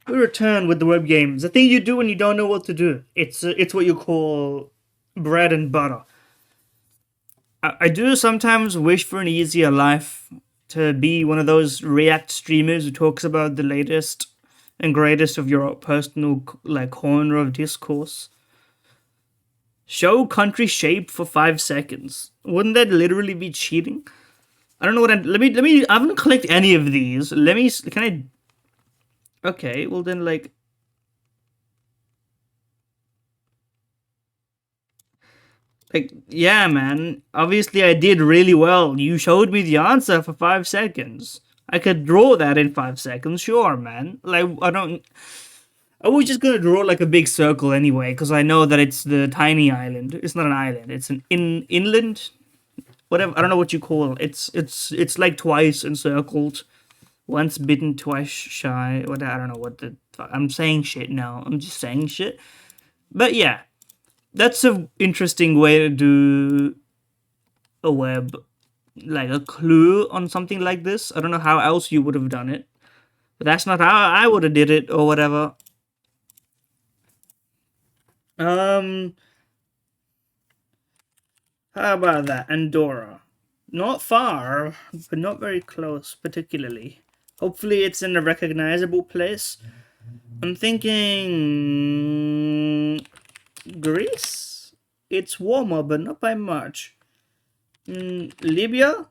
We return with the web games. The thing you do when you don't know what to do. It's what you call bread and butter. I do sometimes wish for an easier life, to be one of those React streamers who talks about the latest and greatest of your personal like corner of discourse. Show country shape for 5 seconds. Wouldn't that literally be cheating? I don't know what. Let me. I haven't clicked any of these. Let me. Can I? Okay. Well then, like. Yeah, man. Obviously, I did really well. You showed me the answer for 5 seconds. I could draw that in 5 seconds, sure, man. Like, I don't. I was just gonna draw like a big circle anyway, because I know that it's the tiny island. It's not an island. It's an inland, whatever. I don't know what you call it. It's like twice encircled, once bitten, twice shy. What I don't know what the fuck. I'm saying shit now. I'm just saying shit. But yeah, that's a interesting way to do a web, like a clue on something like this. I don't know how else you would have done it, but that's not how I would have did it or whatever. Um, how about that? Andorra. Not far, but not very close, particularly. Hopefully, it's in a recognizable place. I'm thinking Greece. It's warmer, but not by much. Libya.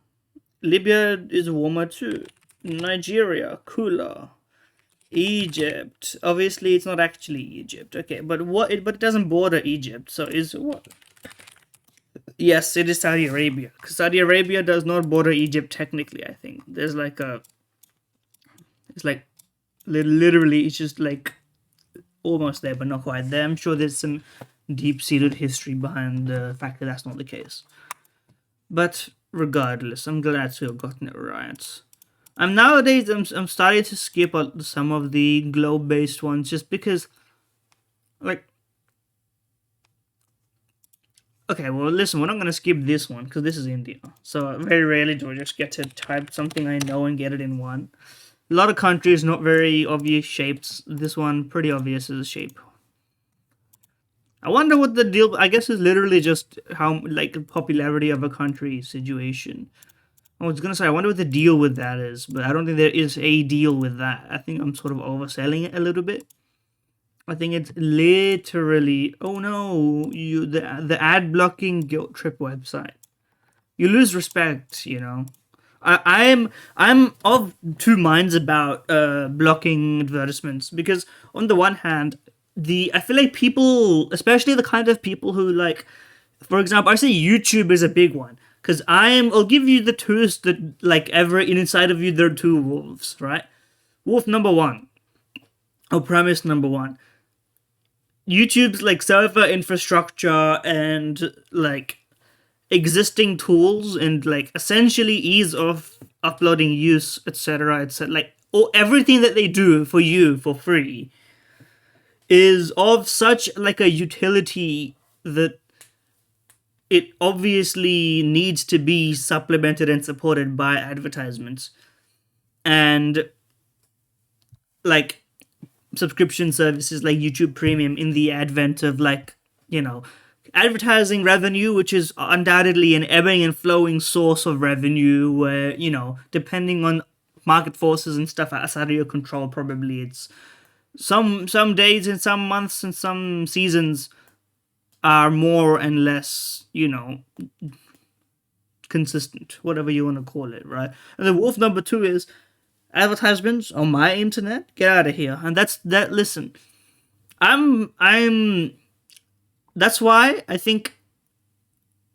Libya is warmer too. Nigeria, cooler. Egypt. Obviously, it's not actually Egypt. Okay, but what? But it doesn't border Egypt. So is what? Yes, it is Saudi Arabia. Because Saudi Arabia does not border Egypt technically. I think there's like a. It's like literally, it's just like almost there, but not quite there. I'm sure there's some deep-seated history behind the fact that that's not the case. But regardless, I'm glad to have gotten it right. I'm starting to skip some of the globe-based ones just because, like, okay, well, listen, we're not gonna skip this one because this is India. So very rarely do I just get to type something I know and get it in one. A lot of countries not very obvious shapes. This one pretty obvious as a shape. I wonder what the deal. I guess it's literally just how like popularity of a country situation. I was gonna say I wonder what the deal with that is, but I don't think there is a deal with that. I think I'm sort of overselling it a little bit. I think it's literally, oh no, the ad blocking guilt trip website. You lose respect, you know. I'm of two minds about blocking advertisements, because on the one hand, I feel like people, especially the kind of people who like, for example, I say YouTube is a big one, because I'll give you the twos that like ever inside of you there are two wolves, right? Wolf number one, or premise number one, YouTube's like server infrastructure and like existing tools and like essentially ease of uploading, use, etc., etc., like everything that they do for you for free is of such like a utility that it obviously needs to be supplemented and supported by advertisements and like subscription services like YouTube Premium, in the advent of like, you know, advertising revenue, which is undoubtedly an ebbing and flowing source of revenue, where, you know, depending on market forces and stuff outside of your control, probably it's some days and some months and some seasons are more and less, you know, consistent, whatever you want to call it, right? And the wolf number two is advertisements on my internet. Get out of here. And that's that. Listen, I'm. That's why I think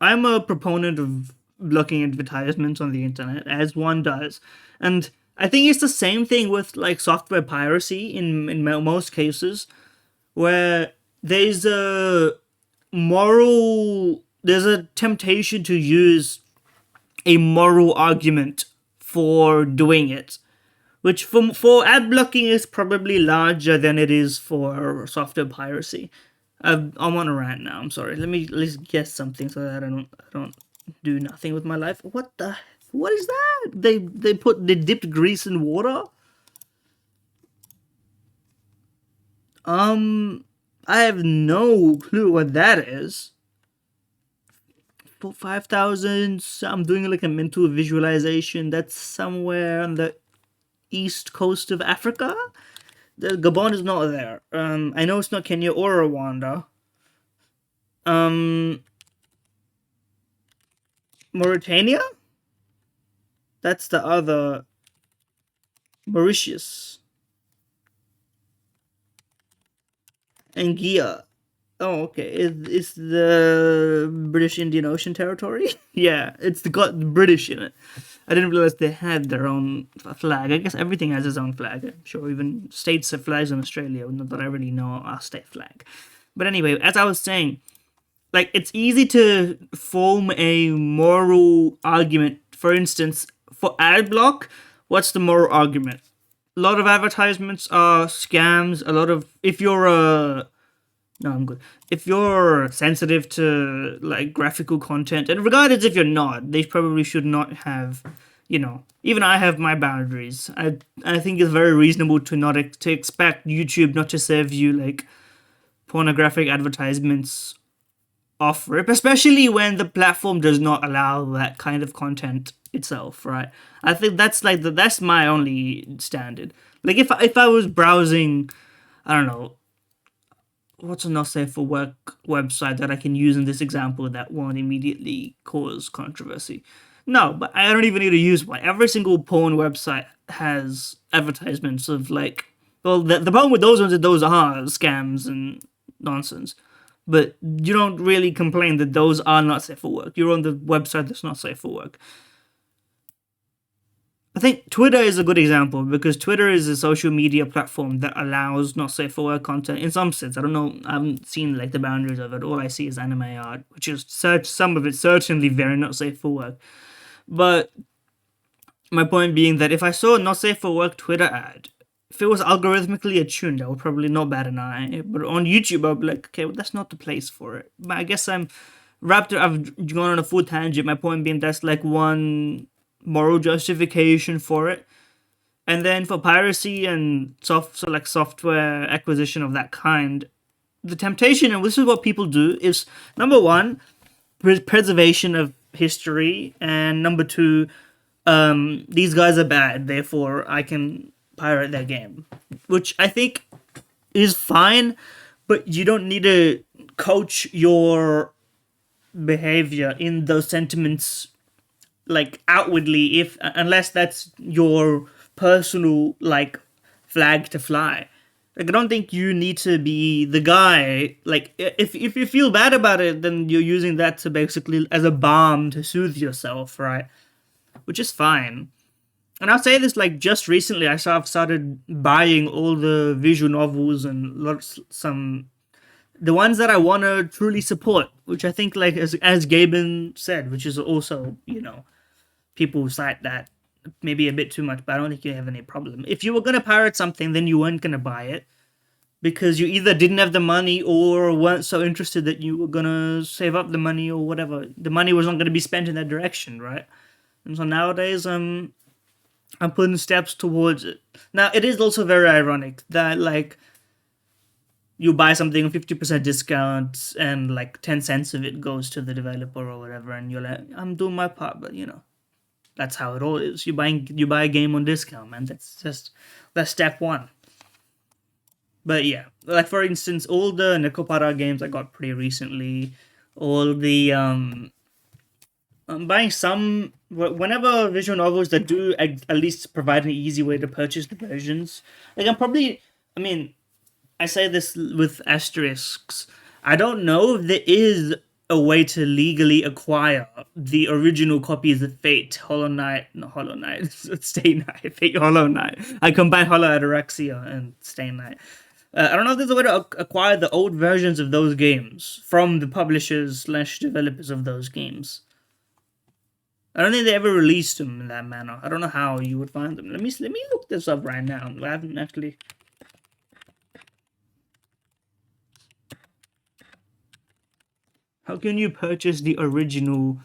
I'm a proponent of blocking advertisements on the internet, as one does, and I think it's the same thing with like software piracy in most cases, where there's a there's a temptation to use a moral argument for doing it, which for ad blocking is probably larger than it is for software piracy. I'm on a rant now. I'm sorry. Let me at least guess something so that I don't do nothing with my life. What is that? They dipped grease in water. I have no clue what that is. For 5,000, I'm doing like a mental visualization. That's somewhere on the east coast of Africa. The Gabon is not there. I know it's not Kenya or Rwanda. Um, Mauritania? That's the other. Mauritius. Anguilla. Oh, okay. It's the British Indian Ocean Territory? Yeah, it's got British in it. I didn't realize they had their own flag. I guess everything has its own flag. I'm sure even states have flags in Australia, not that I really know our state flag. But anyway, as I was saying, like, it's easy to form a moral argument. For instance, for ad block, what's the moral argument? A lot of advertisements are scams. A lot of, if you're a, no, I'm good. If you're sensitive to like graphical content, and regardless if you're not, they probably should not have, even I have my boundaries. I think it's very reasonable to not to expect YouTube not to serve you like pornographic advertisements off rip, especially when the platform does not allow that kind of content itself, right? I think that's like that's my only standard. Like if I was browsing, I don't know, what's a not safe for work website that I can use in this example that won't immediately cause controversy. No, but I don't even need to use one. Every single porn website has advertisements of like, well, the problem with those ones is those are scams and nonsense. But you don't really complain that those are not safe for work. You're on the website that's not safe for work. I think Twitter is a good example because Twitter is a social media platform that allows not safe for work content in some sense. I don't know. I haven't seen like the boundaries of it. All I see is anime art, which is some of it certainly very not safe for work. But my point being that if I saw a not safe for work Twitter ad, if it was algorithmically attuned, I would probably not bat an eye. But on YouTube, I'd be like, okay, well, that's not the place for it. But I guess I've gone on a full tangent. My point being that's like one moral justification for it. And then for piracy and software acquisition of that kind, the temptation, and this is what people do, is number one, preservation of history, and number two, these guys are bad, therefore I can pirate their game, which I think is fine, but you don't need to coach your behavior in those sentiments like outwardly, if unless that's your personal like flag to fly. Like, I don't think you need to be the guy. Like, if you feel bad about it, then you're using that to basically as a balm to soothe yourself, right? Which is fine. And I'll say this, like, just recently, I've started buying all the visual novels and the ones that I want to truly support, which I think, like, as Gaben said, which is also, people cite that maybe a bit too much, but I don't think you have any problem. If you were going to pirate something, then you weren't going to buy it because you either didn't have the money or weren't so interested that you were going to save up the money or whatever. The money was not going to be spent in that direction, right? And so nowadays, I'm putting steps towards it. Now, it is also very ironic that, like, you buy something on 50% discount and, like, 10 cents of it goes to the developer or whatever, and you're like, I'm doing my part, but, that's how it all is. You buy a game on discount, man. That's step one. But yeah, like, for instance, all the Nekopara games I got pretty recently, all the I'm buying some whenever visual novels that do at least provide an easy way to purchase the versions. Like, I mean, I say this with asterisks. I don't know if there is a way to legally acquire the original copies of Fate, Stay Night, Fate Hollow Knight. I combine Hollow Ataraxia and Stay Night. I don't know if there's a way to acquire the old versions of those games from the publishers/developers of those games. I don't think they ever released them in that manner. I don't know how you would find them. Let me look this up right now. I haven't actually. How can you purchase the original?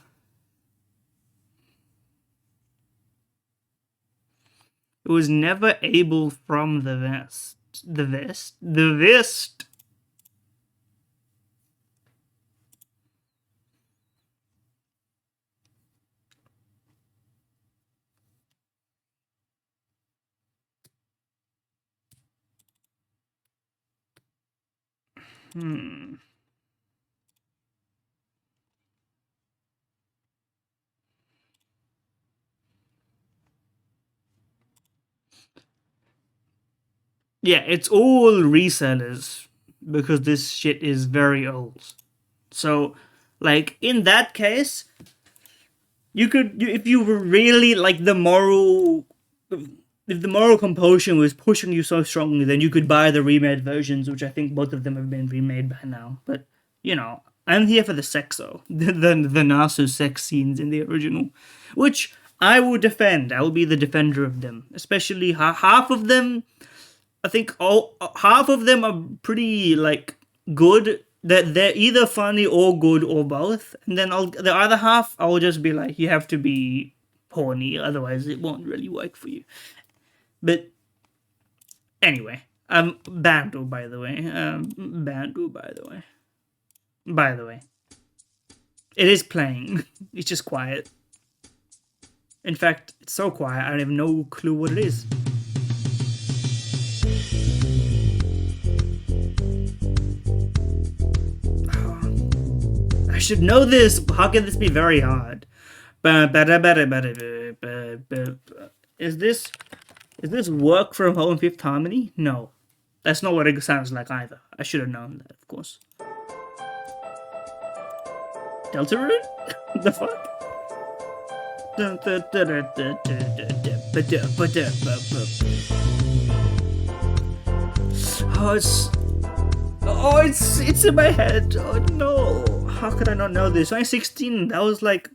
It was never able from the West. The vest. The vest. Hmm. Yeah, it's all resellers because this shit is very old. So, like in that case, if you were really like if the moral compulsion was pushing you so strongly, then you could buy the remade versions, which I think both of them have been remade by now. But you know, I'm here for the sex though, the Nasu sex scenes in the original, which I will defend. I will be the defender of them, especially half of them. I think all half of them are pretty like good. That they're either funny or good or both, and then the other half I'll just be like, you have to be horny, otherwise it won't really work for you. But anyway, banter by the way, banter by the way, it is playing. It's just quiet. In fact, it's so quiet I have no clue what it is. I should know this. How can this be very hard? Is this work from home Fifth Harmony? No. That's not what it sounds like either. I should have known that, of course. Deltarune? The fuck? It's in my head. Oh no. How could I not know this? 2016, that was like,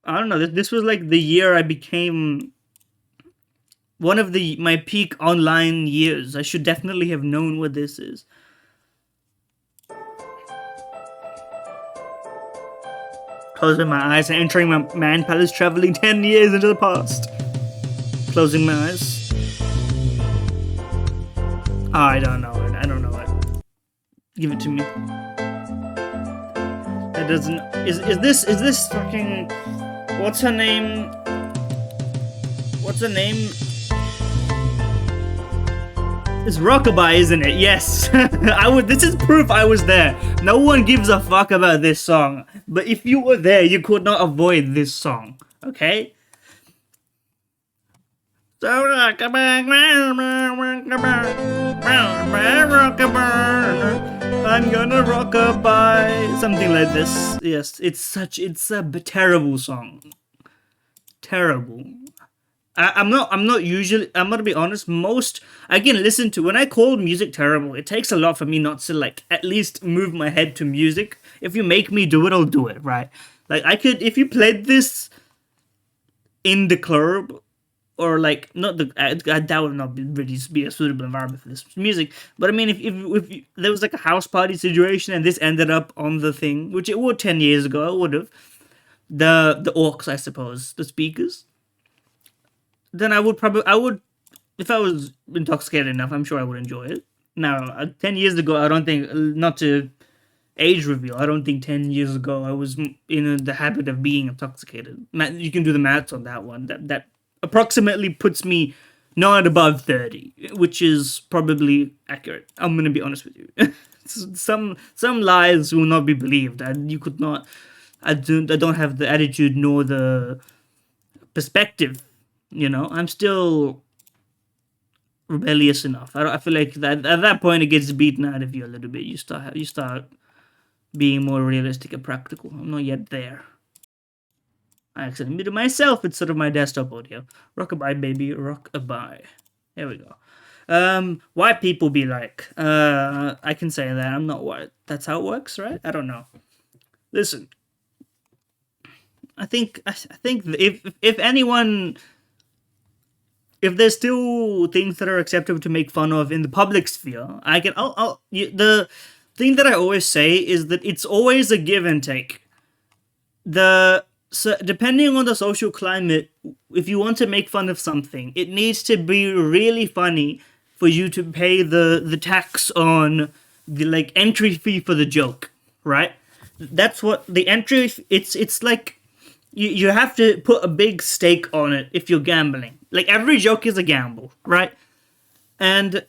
I don't know, this was like the year I became one of my peak online years. I should definitely have known what this is. Closing my eyes and entering my man palace, traveling 10 years into the past. Closing my eyes. Oh, I don't know it. I don't know it. Give it to me. It doesn't. Is this fucking? What's her name? What's her name? It's Rockabye, isn't it? Yes. This is proof I was there. No one gives a fuck about this song. But if you were there, you could not avoid this song. Okay? So rockabye, I'm gonna rockabye. Something like this. Yes, it's a terrible song. Terrible. I'm gonna be honest, I can listen to, when I call music terrible, it takes a lot for me not to like at least move my head to music. If you make me do it, I'll do it, right? Like if you played this in the club, or like not the, that would not really be a suitable environment for this music. But I mean, if there was like a house party situation and this ended up on the thing, which it would 10 years ago, I would have, the aux, I suppose, the speakers, then I would, if I was intoxicated enough, I'm sure I would enjoy it. Now, 10 years ago, I don't think, not to age reveal, I don't think 10 years ago I was in the habit of being intoxicated. You can do the maths on that one. That approximately puts me not above 30, which is probably accurate. I'm going to be honest with you. Some lies will not be believed. You could not, I don't have the attitude nor the perspective. You know, I'm still rebellious enough. I feel like that at that point it gets beaten out of you a little bit. You start being more realistic and practical. I'm not yet there. I accidentally muted myself instead of my desktop audio. Rockabye, baby, rockabye. There we go. White people be like, I can say that I'm not white. That's how it works, right? I don't know. Listen, I think if anyone, if there's still things that are acceptable to make fun of in the public sphere, the thing that I always say is that it's always a give and take. So depending on the social climate, if you want to make fun of something, it needs to be really funny for you to pay the tax on the like entry fee for the joke, right? That's what the entry. It's like you have to put a big stake on it if you're gambling. Like every joke is a gamble, right? And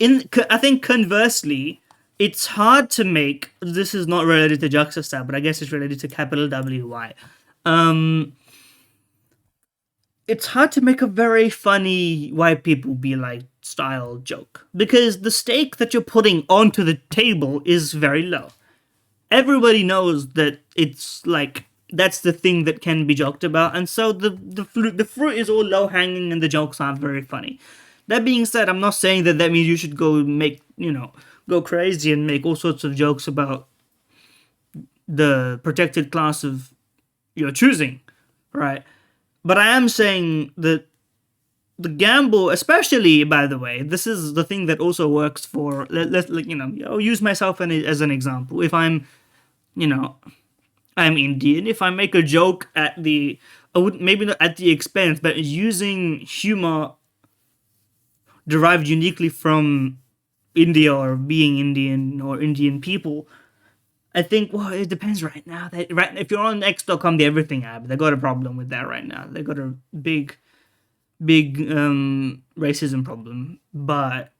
I think conversely, it's hard to make. This is not related to Juxtastab, but I guess it's related to capital WY. It's hard to make a very funny white people be like style joke because the stake that you're putting onto the table is very low. Everybody knows that it's like that's the thing that can be joked about, and so the fruit is all low hanging and the jokes aren't very funny. That being said, I'm not saying that means you should go make go crazy and make all sorts of jokes about the protected class of your choosing, right? But I am saying that the gamble, especially by the way, this is the thing that also works for. Let's like I'll use myself as an example. If you know I'm Indian, if I make a joke at the I would maybe not at the expense, but using humor derived uniquely from India or being Indian or Indian people. I think it depends right now. Right, if you're on X.com, the Everything app, they got a problem with that right now. They got a big racism problem. But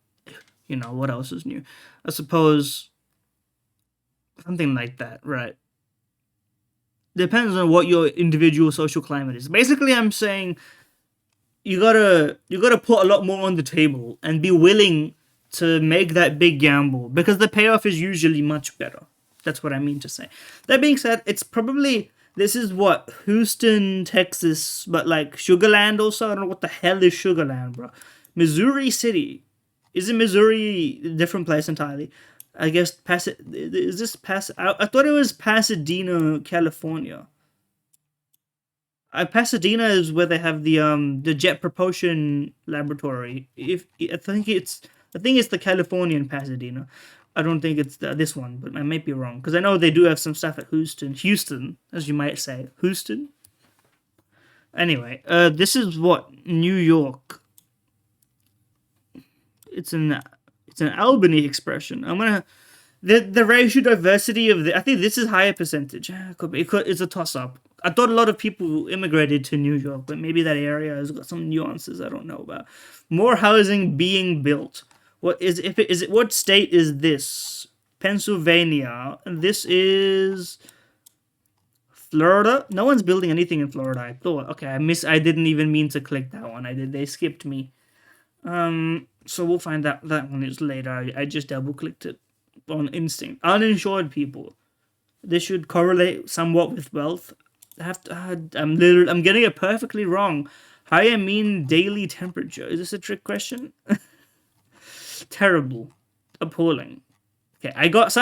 what else is new? I suppose something like that, right? Depends on what your individual social climate is. Basically, I'm saying you gotta put a lot more on the table and be willing to make that big gamble because the payoff is usually much better. That's what I mean to say. That being said, it's probably this is what Houston, Texas, but like Sugarland also. I don't know what the hell is Sugarland, bro. Missouri City. Isn't Missouri a different place entirely? I guess is this I thought it was Pasadena, California. Pasadena is where they have the Jet Propulsion Laboratory. If I think it's the Californian Pasadena. I don't think it's this one, but I might be wrong because I know they do have some stuff at Houston, as you might say, Houston. Anyway, this is what New York. It's an Albany expression. I'm gonna the racial diversity of I think this is higher percentage. It's a toss up. I thought a lot of people immigrated to New York, but maybe that area has got some nuances I don't know about. More housing being built. What state is this? Pennsylvania, and this is Florida. No one's building anything in Florida. I thought. Okay, I didn't even mean to click that one. I did. They skipped me. So we'll find out that one is later. I just double clicked it on instinct. Uninsured people. This should correlate somewhat with wealth. I'm getting it perfectly wrong. Higher mean daily temperature. Is this a trick question? Terrible. Appalling. Okay, I got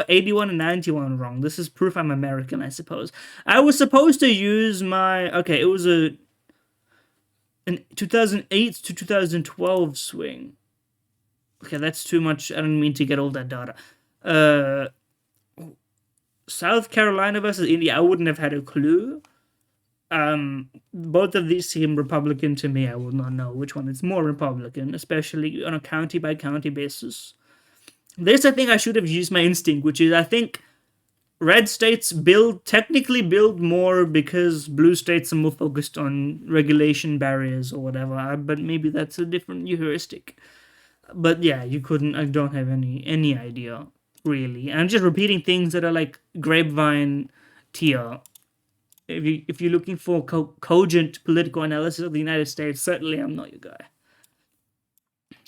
81 and 91 wrong. This is proof I'm American, I suppose. I was supposed to use it was an 2008 to 2012 swing. Okay, that's too much. I don't mean to get all that data. South Carolina versus India, I wouldn't have had a clue. Both of these seem Republican to me. I will not know which one is more Republican, especially on a county by county basis. This, I think I should have used my instinct, which is I think red states technically build more because blue states are more focused on regulation barriers or whatever. But maybe that's a different heuristic. But yeah, I don't have any idea really. I'm just repeating things that are like grapevine tier. If you're looking for cogent political analysis of the United States, certainly I'm not your guy.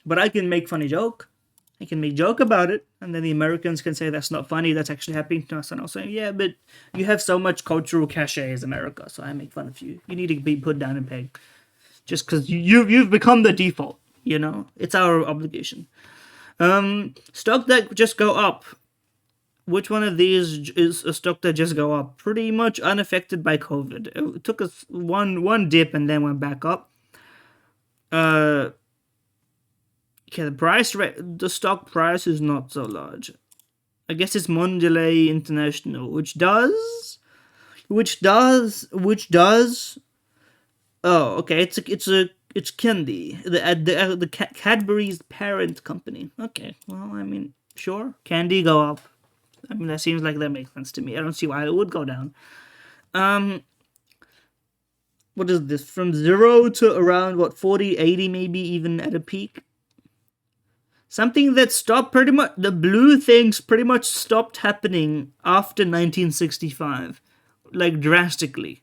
But I can make funny joke. I can make joke about it, and then the Americans can say that's not funny. That's actually happening to us, and I'll say, yeah, but you have so much cultural cachet as America, so I make fun of you. You need to be put down and pegged, just because you've become the default. It's our obligation. Stock that just go up. Which one of these is a stock that just go up? Pretty much unaffected by COVID. It took us one dip and then went back up. Okay, the stock price is not so large. I guess it's Mondelez International, which does which does. Oh, okay. It's candy. The Cadbury's parent company. Okay. Well, I mean, sure. Candy go up. I mean, that seems like that makes sense to me. I don't see why it would go down. Um, what is this? From 0 to around what 40, 80, maybe even at a peak. Something that stopped pretty much. The blue things pretty much stopped happening after 1965, like drastically.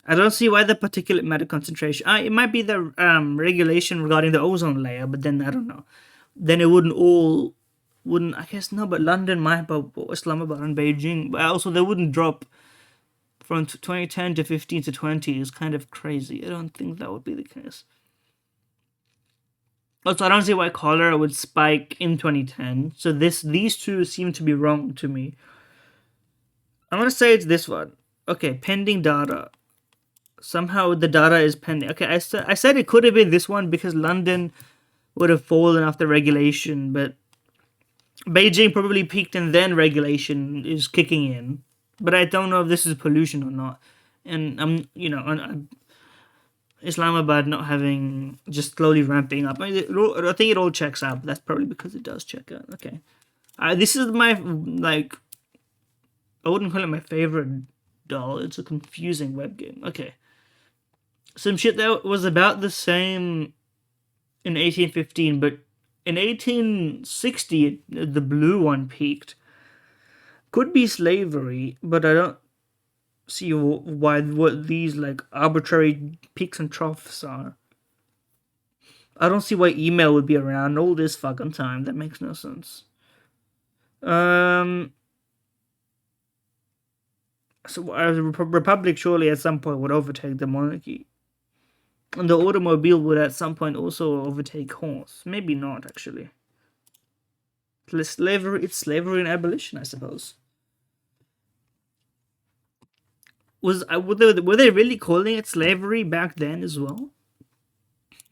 I don't see why the particulate matter concentration. It might be the regulation regarding the ozone layer, but then I don't know. Then it wouldn't. I guess no, but London might, but Islamabad and Beijing, but also they wouldn't drop from 2010 to 15 to 20 is kind of crazy. I don't think that would be the case. Also, I don't see why cholera would spike in 2010. So these two seem to be wrong to me. I'm gonna say it's this one. Okay, pending data. Somehow the data is pending. Okay, I said it could have been this one because London would have fallen after regulation, but Beijing probably peaked and then regulation is kicking in. But I don't know if this is pollution or not. And Islamabad not having just slowly ramping up. I think it all checks out. But that's probably because it does check out. Okay, this is my like. I wouldn't call it my favorite doll. It's a confusing web game. Okay, some shit that was about the same in 1815, but in 1860 the blue one peaked. Could be slavery, but I don't see why what these like arbitrary peaks and troughs are. I don't see why email would be around all this fucking time. That makes no sense. So a republic surely at some point would overtake the monarchy. And the automobile would at some point also overtake horse. Maybe not, actually. It's slavery and abolition, I suppose. Were they really calling it slavery back then as well?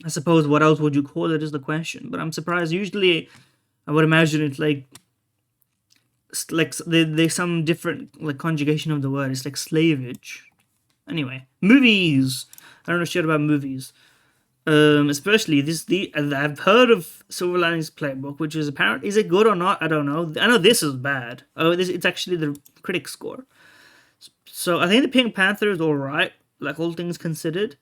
I suppose what else would you call it is the question. But I'm surprised. Usually, I would imagine it's like there's some different like conjugation of the word. It's like slavage. Anyway, movies. I don't know shit about movies. Especially I've heard of Silver Linings Playbook, which is apparent. Is it good or not? I don't know. I know this is bad. It's actually the critic score. So I think the Pink Panther is all right, like all things considered.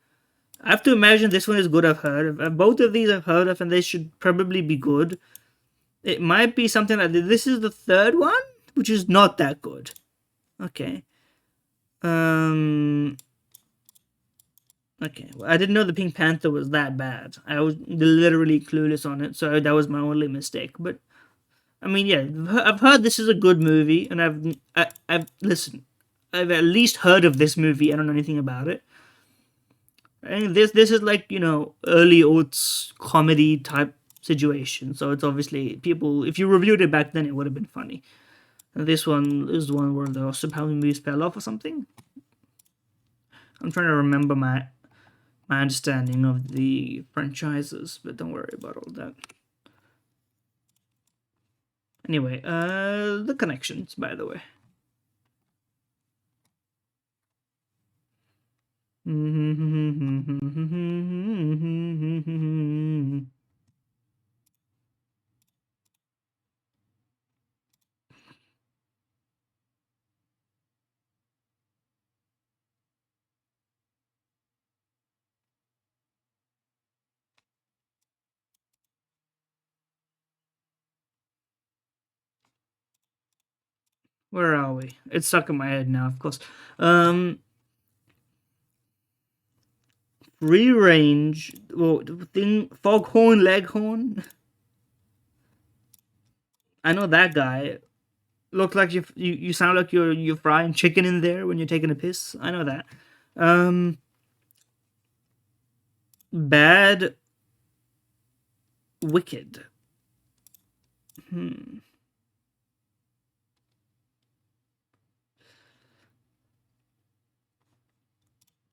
I have to imagine this one is good. I've heard of both of these. I've heard of, and they should probably be good. It might be something like this is the third one, which is not that good. Okay. Okay, well, I didn't know the Pink Panther was that bad. I was literally clueless on it, so that was my only mistake. But I mean, yeah, I've heard this is a good movie, and I've listened. I've at least heard of this movie. I don't know anything about it. And this is like early aughts comedy type situation. So it's obviously people. If you reviewed it back then, it would have been funny. And this one is the one where the somehow movies fell off or something. I'm trying to remember my understanding of the franchises, but don't worry about all that. Anyway, the connections, by the way. Where are we? It's stuck in my head now, of course. Free range. Well, Foghorn Leghorn. I know that guy. Look like you sound like you're frying chicken in there when you're taking a piss. I know that. Bad. Wicked.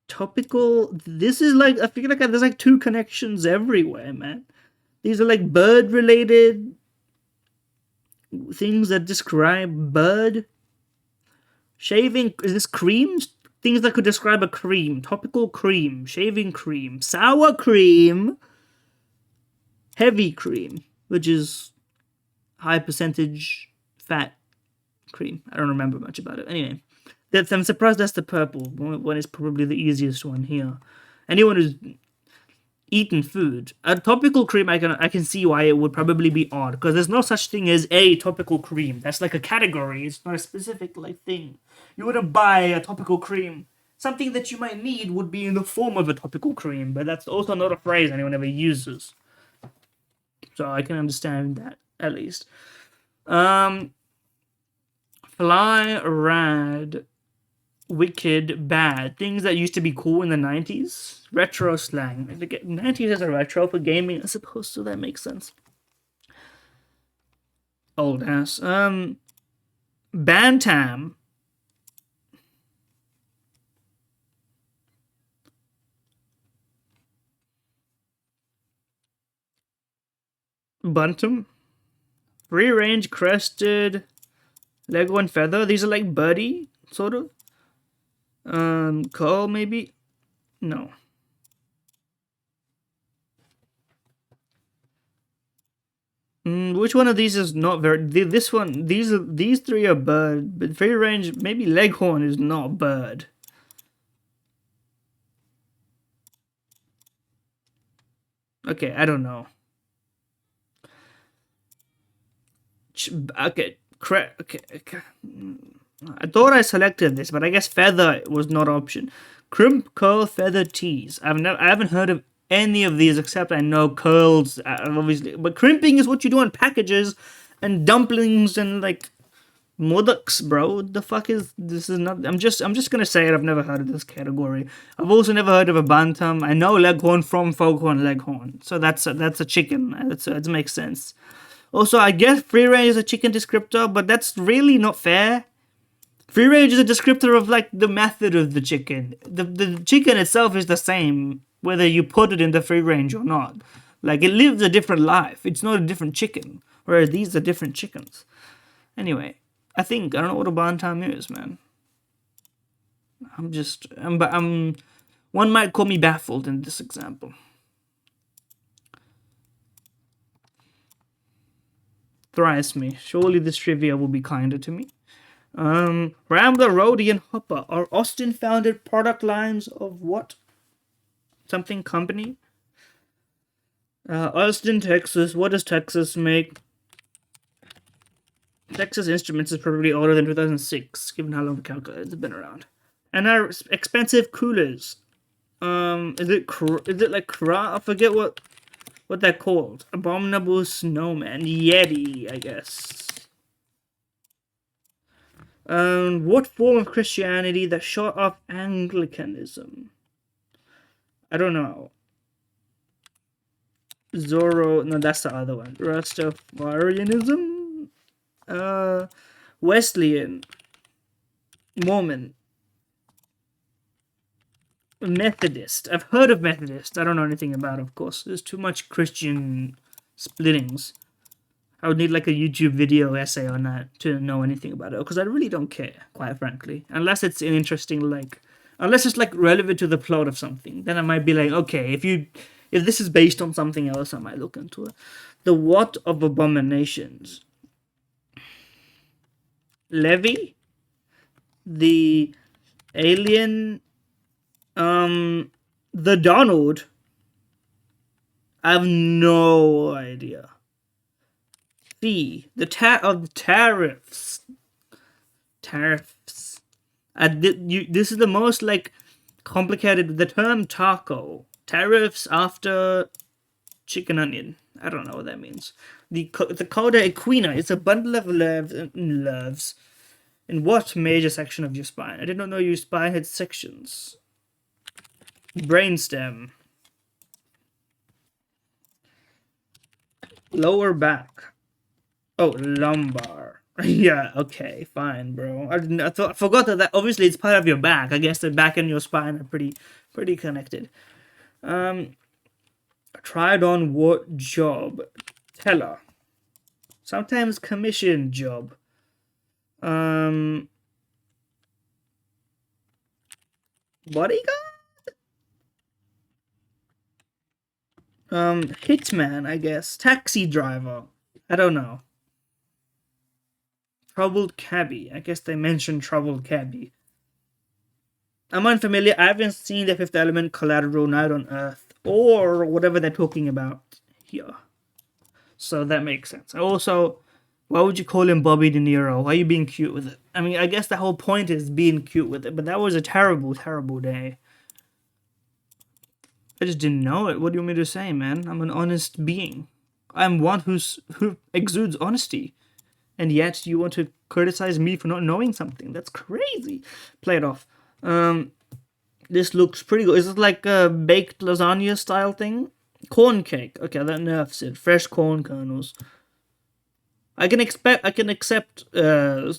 Topical. This is like I feel like there's like two connections everywhere, man. These are like bird related. things that describe bird. Shaving, is this cream? Things that could describe a cream. Topical cream, shaving cream, sour cream, heavy cream, which is high percentage fat cream. I don't remember much about it. Anyway, I'm surprised that's the purple one is probably the easiest one here. Anyone who's eaten food, a topical cream, I can see why it would probably be odd, because there's no such thing as a topical cream. That's like a category. It's not a specific like thing. You wouldn't buy a topical cream. Something that you might need would be in the form of a topical cream, but that's also not a phrase anyone ever uses. So I can understand that at least. Fly, rad, wicked, bad. Things that used to be cool in the 90s. Retro slang. The 90s is a retro for gaming, I suppose, so that makes sense. Old ass. Bantam. Buntum. Free range, crested, Lego and feather. These are like birdie, sort of. Curl maybe? No. Which one of these is not very? This one. These three are bird, but free range. Maybe leghorn is not bird. Okay, I don't know. Okay, okay. I thought I selected this, but I guess feather was not option. Crimp, curl, feather, tease. I haven't heard of any of these except I know curls, obviously. But crimping is what you do on packages and dumplings and like moduks, bro. What the fuck is this? Is not. I'm just gonna say it. I've never heard of this category. I've also never heard of a bantam. I know leghorn from foghorn leghorn, so that's a chicken. That makes sense. Also, I guess free range is a chicken descriptor, but that's really not fair. Free range is a descriptor of like the method of the chicken. The chicken itself is the same whether you put it in the free range or not. Like it lives a different life. It's not a different chicken. Whereas these are different chickens. Anyway, I don't know what a bantam is, man. One might call me baffled in this example. Thrice me. Surely this trivia will be kinder to me. Rambler, Roadie, and Hopper are Austin-founded product lines of what? Something company? Austin, Texas. What does Texas make? Texas Instruments is probably older than 2006, given how long the calculator's been around. And our expensive coolers. Is it like I forget what they're called. Abominable Snowman. Yeti, I guess. What form of Christianity that shot off Anglicanism? I don't know. Zoro, no, that's the other one. Rastafarianism? Wesleyan. Mormon. Methodist. I've heard of Methodist. I don't know anything about it, of course. There's too much Christian splittings. I would need like a YouTube video essay on that to know anything about it, because I really don't care, quite frankly. Unless it's an interesting, like, unless it's like relevant to the plot of something, then I might be like, okay, if this is based on something else, I might look into it. The what of abominations? Levy? The alien? The Donald? I have no idea. The tariffs. Tariffs. This is the most like complicated. The term taco. Tariffs after chicken onion. I don't know what that means. The coda equina is a bundle of nerves. In what major section of your spine? I did not know your spine had sections. Brainstem. Lower back. Oh, lumbar. Yeah, okay, fine, bro. I forgot that obviously it's part of your back. I guess the back and your spine are pretty connected. Tried on what job? Teller. Sometimes commission job. Um, bodyguard. Hitman, I guess. Taxi driver. I don't know. Troubled cabbie. I guess they mentioned troubled cabbie. I'm unfamiliar. I haven't seen the Fifth Element, Collateral, Night on Earth, or whatever they're talking about here. So that makes sense. Also, why would you call him Bobby De Niro? Why are you being cute with it? I mean, I guess the whole point is being cute with it, but that was a terrible, terrible day. I just didn't know it. What do you want me to say, man? I'm an honest being. I'm one who exudes honesty. And yet you want to criticize me for not knowing something. That's crazy. Play it off. This looks pretty good. Is it like a baked lasagna style thing? Corn cake. Okay, that nerfs it. Fresh corn kernels. I can accept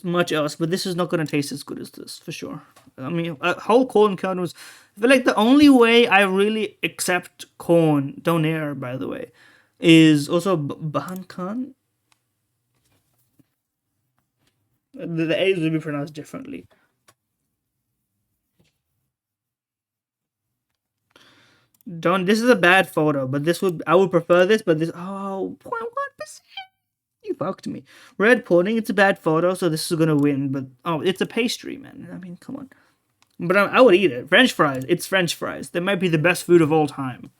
much else, but this is not going to taste as good as this for sure. I mean, whole corn kernels. I feel like the only way I really accept corn, donair by the way, is also bahan khan. The A's will be pronounced differently. Don't. This is a bad photo, but I would prefer this. But this 0.1%. You fucked me. Red pudding. It's a bad photo, so this is gonna win. But it's a pastry, man. I mean, come on. But I would eat it. French fries. It's French fries. They might be the best food of all time.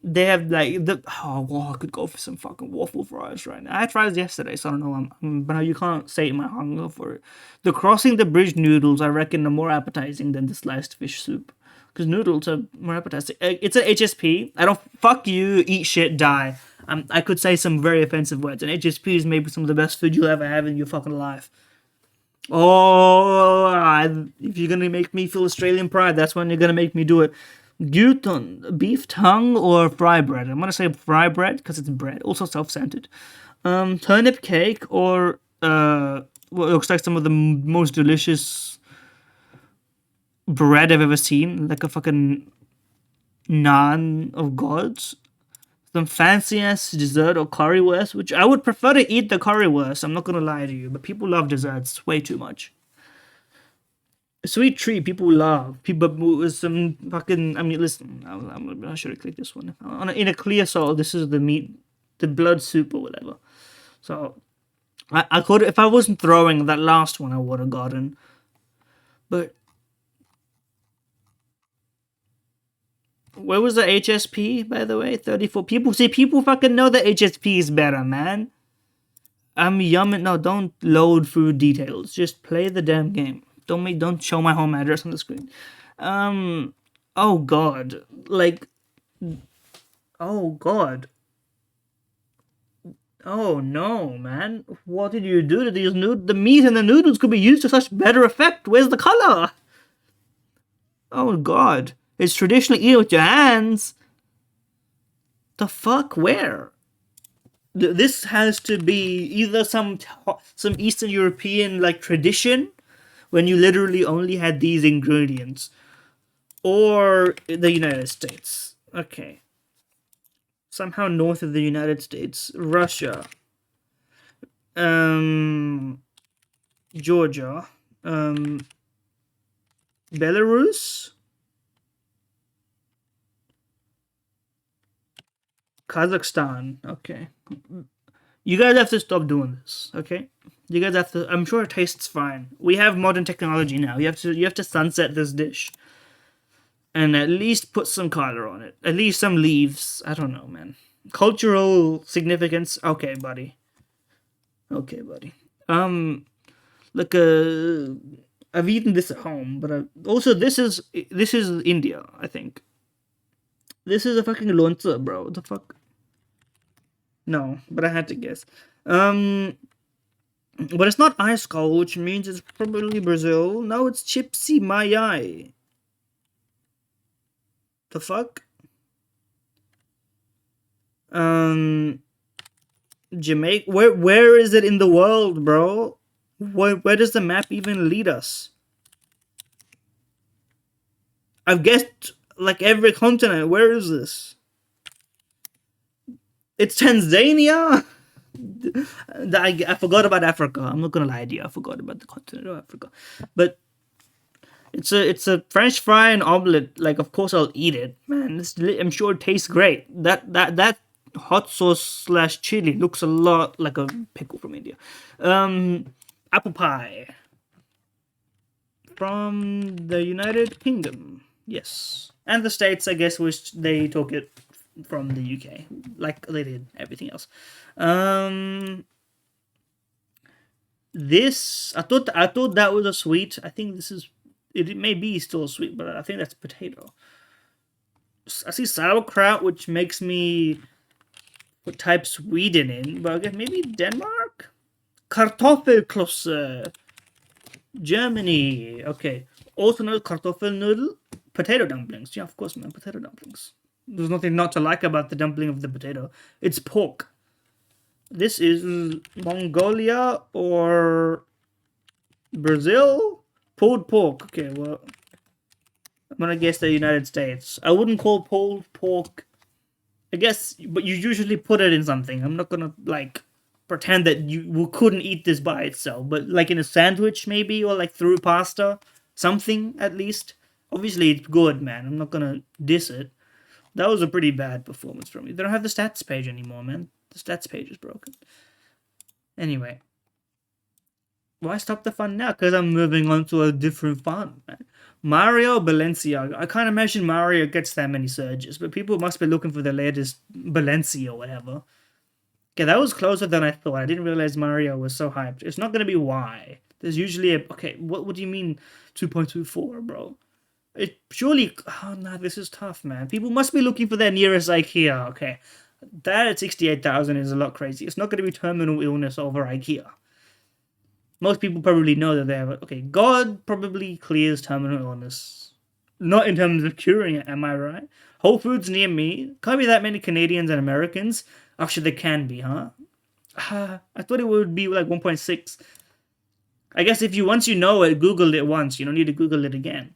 They have like I could go for some fucking waffle fries right now. I had fries yesterday, so I don't know. But you can't sate my hunger for it. The crossing the bridge noodles, I reckon, are more appetizing than the sliced fish soup. Because noodles are more appetizing. It's an HSP. I don't fuck you, eat shit, die. I could say some very offensive words. And HSP is maybe some of the best food you'll ever have in your fucking life. If you're gonna make me feel Australian pride, that's when you're gonna make me do it. Gyuton, beef tongue or fry bread? I'm gonna say fry bread because it's bread, also self-centered. Turnip cake or what looks like some of the most delicious bread I've ever seen, like a fucking naan of gods. Some fancy ass dessert or currywurst, which I would prefer to eat the currywurst. I'm not gonna lie to you, but people love desserts way too much. Sweet treat, people love. People with some fucking. I mean, listen. I should have clicked this one. In a clear salt, this is the meat, the blood soup or whatever. So, I could, if I wasn't throwing that last one, I would have gotten. But where was the HSP, by the way? 34 people. See, people fucking know that HSP is better, man. I'm yumming. No, don't load food details. Just play the damn game. Don't show my home address on the screen. Oh god. Like, oh god. Oh no, man. What did you do to these noodles? The meat and the noodles could be used to such better effect. Where's the color? Oh god. It's traditionally eaten with your hands. The fuck? Where? This has to be either some Eastern European like tradition when you literally only had these ingredients, or the United States. Okay. Somehow north of the United States. Russia. Georgia. Belarus. Kazakhstan. Okay. You guys have to stop doing this, okay? You guys have to. I'm sure it tastes fine. We have modern technology now. You have to sunset this dish, and at least put some color on it. At least some leaves. I don't know, man. Cultural significance. Okay, buddy. Okay, buddy. Like I've eaten this at home, but also this is India. I think. This is a fucking lonza, bro. What the fuck? No, but I had to guess. But it's not ice cold, which means it's probably Brazil. No, it's Chipsy Mayai. The fuck? Jamaica. Where is it in the world, bro? Where does the map even lead us? I've guessed like every continent. Where is this? It's Tanzania. I forgot about Africa. I'm not gonna lie to you. I forgot about the continent of Africa. But it's a French fry and omelet. Like, of course I'll eat it, man. I'm sure it tastes great. That hot sauce slash chili looks a lot like a pickle from India. Apple pie from the United Kingdom, yes, and the States, I guess, which they took it from the UK, like they did everything else. This I thought that was a sweet. I think this is it may be still sweet, but I think that's potato. I see sauerkraut, which makes me type Sweden in, but I guess maybe Denmark. Kartoffelklösse, Germany. Okay, also known Kartoffelnudel, potato dumplings. Yeah, of course, man, potato dumplings. There's nothing not to like about the dumpling of the potato. It's pork. This is Mongolia or Brazil? Pulled pork. Okay, well, I'm gonna guess the United States. I wouldn't call pulled pork, I guess, but you usually put it in something. I'm not gonna, like, pretend that you couldn't eat this by itself, but like in a sandwich maybe, or like through pasta. Something, at least. Obviously, it's good, man. I'm not gonna diss it. That was a pretty bad performance from you. They don't have the stats page anymore, man. The stats page is broken. Anyway. Why stop the fun now? Because I'm moving on to a different fun, man. Mario Balenciaga. I can't imagine Mario gets that many surges, but people must be looking for the latest Balenciaga or whatever. Okay, that was closer than I thought. I didn't realize Mario was so hyped. It's not going to be Y. There's usually a... Okay, what do you mean 2.24, bro? It surely... Oh, no, this is tough, man. People must be looking for their nearest IKEA. Okay, that at 68,000 is a lot crazy. It's not going to be terminal illness over IKEA. Most people probably know that they have... Okay, God probably clears terminal illness. Not in terms of curing it, am I right? Whole Foods near me. Can't be that many Canadians and Americans. Actually, there can be, huh? I thought it would be like 1.6. I guess if once you know it, Google it once. You don't need to Google it again.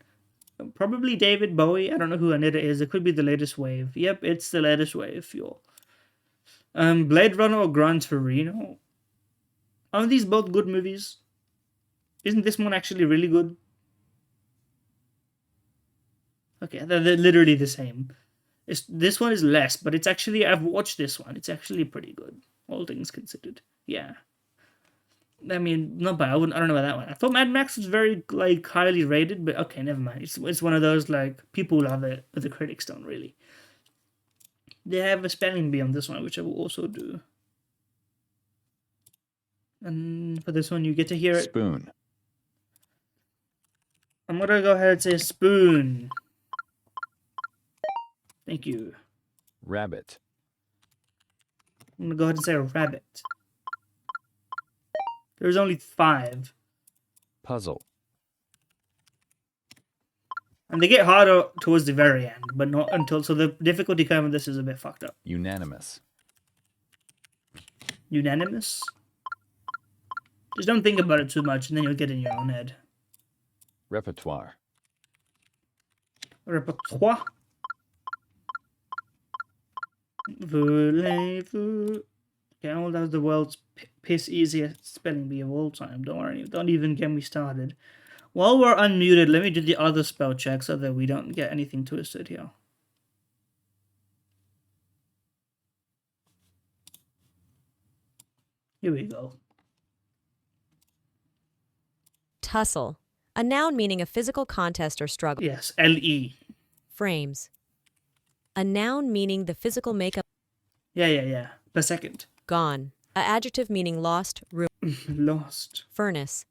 Probably David Bowie. I don't know who Anita is. It could be the latest wave. Yep, it's the latest wave, fuel. Blade Runner or Gran Torino? Aren't these both good movies? Isn't this one actually really good? Okay, they're literally the same. This one is less, but it's actually... I've watched this one. It's actually pretty good, all things considered. Yeah. I mean, not bad. I don't know about that one. I thought Mad Max was very, like, highly rated, but okay, never mind. It's one of those, like, people love it, but the critics don't really. They have a spelling bee on this one, which I will also do. And for this one, you get to hear it. Spoon. I'm gonna go ahead and say spoon. Thank you. Rabbit. I'm gonna go ahead and say rabbit. There's only 5. Puzzle. And they get harder towards the very end, but not until... So the difficulty curve of this is a bit fucked up. Unanimous. Unanimous? Just don't think about it too much, and then you'll get in your own head. Repertoire. Repertoire? Voulez-vous... Okay, all that's the world's piss easiest spelling bee of all time. Don't worry, don't even get me started. While we're unmuted, let me do the other spell check so that we don't get anything twisted here. Here we go. Tussle. A noun meaning a physical contest or struggle. Yes, L-E. Frames. A noun meaning the physical makeup. Yeah. Per second. Gone. A adjective meaning lost, ruined. Lost. Furnace.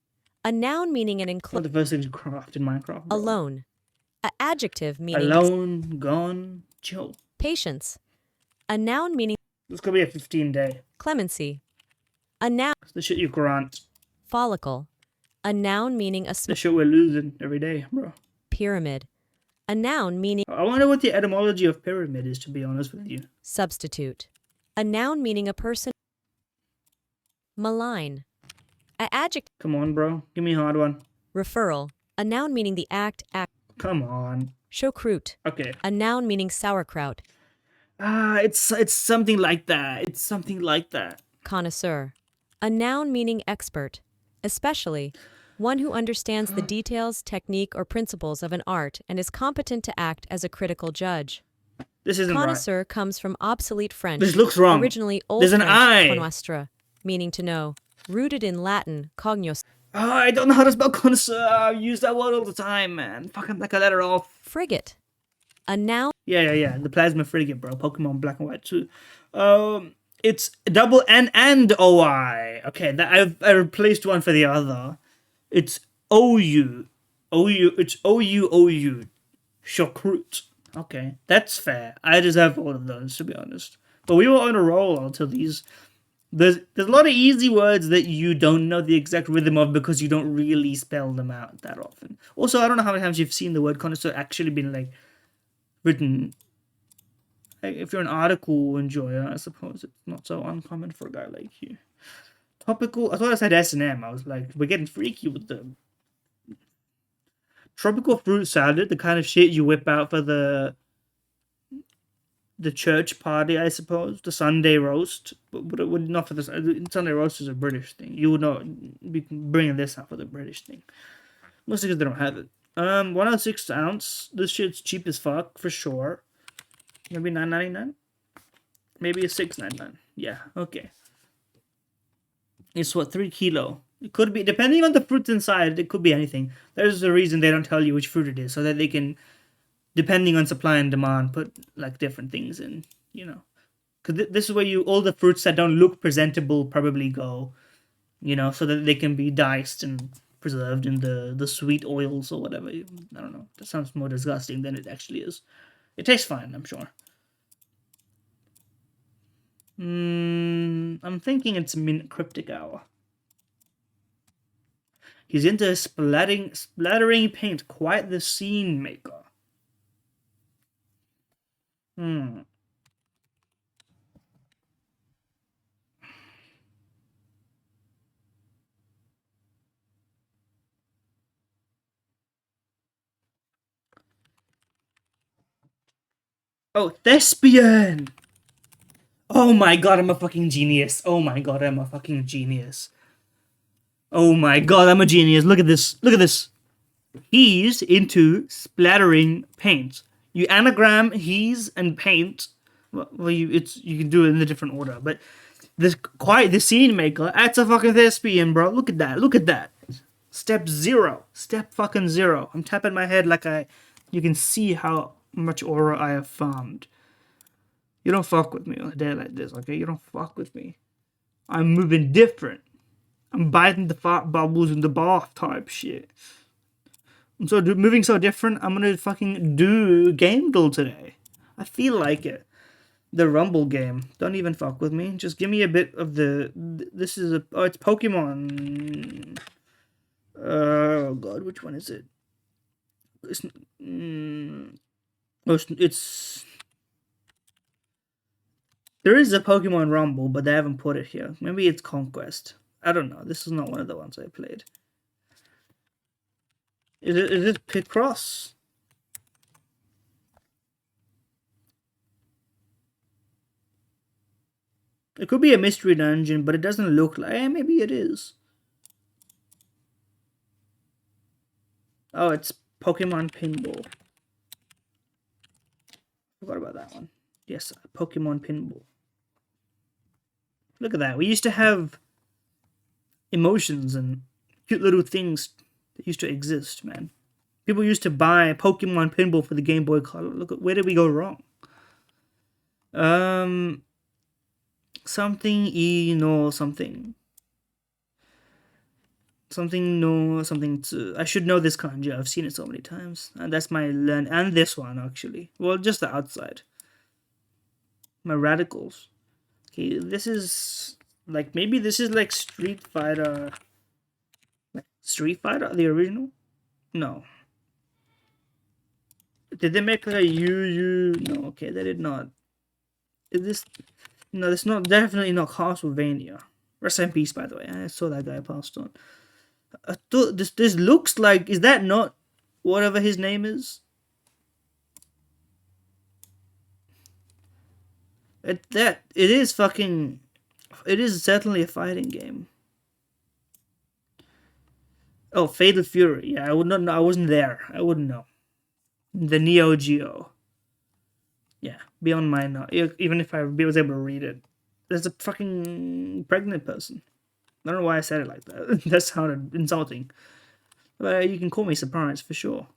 A noun meaning an What enclosed. the first thing you craft in Minecraft? Bro. Alone. A adjective meaning. Alone, gone, chill. Patience. A noun meaning. This could be a 15-day. Clemency. A noun. It's the shit you grant. Follicle. A noun meaning a The shit we're losing every day, bro. pyramid. A noun meaning. I wonder what the etymology of pyramid is, to be honest with you. Substitute. A noun meaning a person. Malign. A adjective. Come on, bro. Give me a hard one. Referral. A noun meaning the act. Come on. Choucroute. Okay. A noun meaning sauerkraut. It's something like that. It's something like that. connoisseur. A noun meaning expert, especially one who understands the details, technique, or principles of an art and is competent to act as a critical judge. This isn't right. Connoisseur comes from obsolete French, This looks wrong. originally Old There's an French I. connoistre, meaning to know, rooted in Latin cognos. Oh, I don't know how to spell connoisseur. I use that word all the time, man. Fucking like a letter off. Frigate. A noun. Yeah. The plasma frigate, bro. Pokemon Black and White 2. It's double N and OI. Okay, that I replaced one for the other. It's OU. It's OU. Chocroot. Okay, that's fair. I deserve all of those, to be honest. But we were on a roll until these. There's a lot of easy words that you don't know the exact rhythm of because you don't really spell them out that often. Also, I don't know how many times you've seen the word connoisseur actually been like written. Like, if you're an article enjoyer, I suppose it's not so uncommon for a guy like you. Topical. I thought I said S&M. I was like, we're getting freaky with the tropical fruit salad, the kind of shit you whip out for the church party, I suppose. The Sunday roast, but it would not for the Sunday roast is a British thing. You would not be bringing this out for the British thing, mostly because they don't have it. 106 ounce. This shit's cheap as fuck for sure. Maybe $9.99. Maybe a $6.99. Yeah, okay. It's what, 3 kilo. It could be, depending on the fruits inside, it could be anything. There's a reason they don't tell you which fruit it is, so that they can, depending on supply and demand, put like different things in, you know. Because this is where all the fruits that don't look presentable probably go, you know, so that they can be diced and preserved in the sweet oils or whatever. I don't know. That sounds more disgusting than it actually is. It tastes fine, I'm sure. I'm thinking it's Mint Cryptic Hour. He's into splattering paint, quite the scene maker. Oh, thespian! Oh my god, I'm a fucking genius. Oh my god, I'm a fucking genius. Oh my god, I'm a genius. Look at this. Look at this. He's into splattering paint. You anagram he's and paint. Well, you can do it in a different order, but the scene maker. That's a fucking thespian, bro. Look at that. Look at that. Step 0. Step fucking 0. I'm tapping my head like you can see how much aura I have farmed. You don't fuck with me on a day like this, okay? You don't fuck with me. I'm moving different. I'm biting the fart bubbles in the bath type shit. I'm moving so different, I'm gonna fucking do Game Duel today. I feel like it. The Rumble game. Don't even fuck with me. Just give me a bit of the... This is it's Pokemon. Oh god, which one is it? It's... There is a Pokemon Rumble, but they haven't put it here. Maybe it's Conquest. I don't know. This is not one of the ones I played. Is it Picross? It could be a mystery dungeon, but it doesn't look like... maybe it is. Oh, it's Pokemon Pinball. Forgot about that one. Yes, Pokemon Pinball. Look at that. We used to have emotions and cute little things that used to exist, man. People used to buy Pokemon Pinball for the Game Boy Color. Look at, where did we go wrong? Something no something. Something no something to... I should know this kanji. I've seen it so many times. And that's my learn. And this one, actually. Well, just the outside. My radicals. Okay, this is... like, maybe this is like Street Fighter... Street Fighter? The original? No. Did they make like a Yu? No, okay, they did not. Is this... No, it's not... definitely not Castlevania. Rest in peace, by the way. I saw that guy passed on. I thought this looks like... Is that not whatever his name is? It is fucking... It is certainly a fighting game. Oh, Fatal Fury. Yeah, I would not know. I wasn't there. I wouldn't know. The Neo Geo. Yeah, beyond my know. Even if I was able to read it, there's a fucking pregnant person. I don't know why I said it like that. That sounded insulting. But you can call me surprised for sure.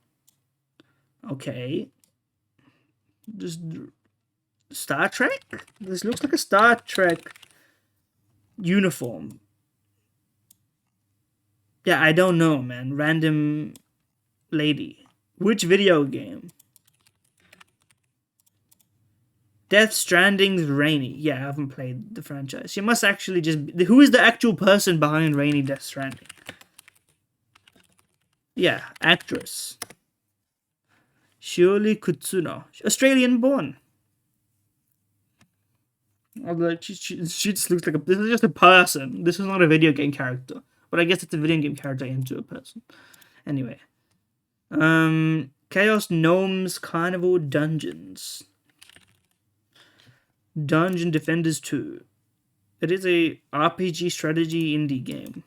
Okay. Just Star Trek? This looks like a Star Trek uniform. Yeah, I don't know, man. Random lady. Which video game? Death Stranding's Rainy. Yeah, I haven't played the franchise. She must actually just be... Who is the actual person behind Rainy Death Stranding? Yeah, actress. Shirley Kutsuno. Australian born. Although she just looks like a... This is just a person. This is not a video game character. But I guess it's a video game character into a person. Anyway. Chaos Gnomes Carnival Dungeons. Dungeon Defenders 2. It is a RPG strategy indie game.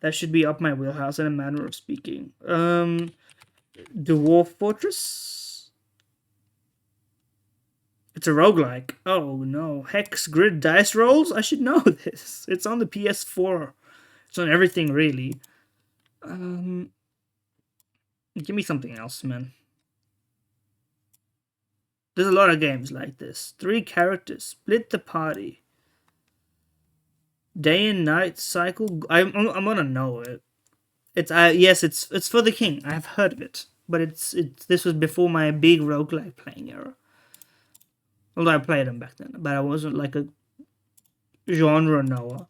That should be up my wheelhouse in a manner of speaking. Dwarf Fortress? It's a roguelike. Oh no. Hex Grid Dice Rolls? I should know this. It's on the PS4. It's on everything, really. Give me something else, man. There's a lot of games like this. 3 characters. Split the party. Day and night cycle. I'm gonna know it. It's yes, it's for the king. I've heard of it, but this was before my big roguelike playing era. Although I played them back then, but I wasn't like a genre knower.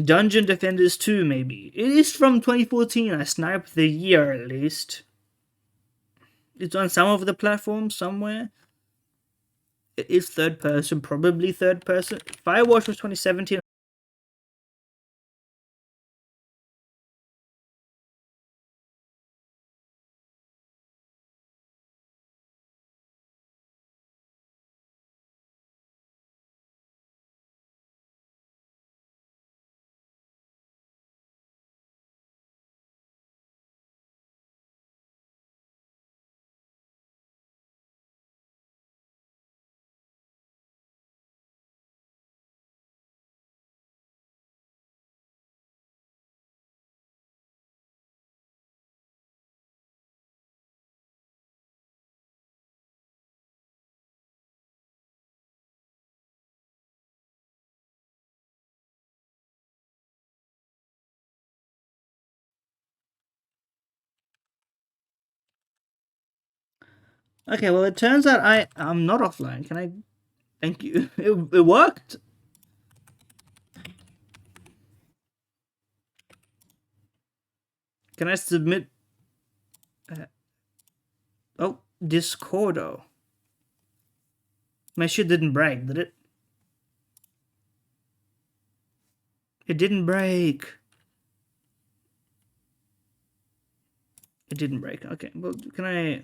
Dungeon Defenders 2, maybe. It is from 2014. I sniped the year at least. It's on some of the platforms somewhere. It is third person, probably third person. Firewatch was 2017. Okay, well, it turns out I'm not offline. Can I... Thank you. It worked. Can I submit... Oh, Discordo. My shit didn't break, did it? It didn't break. It didn't break. Okay, well, can I...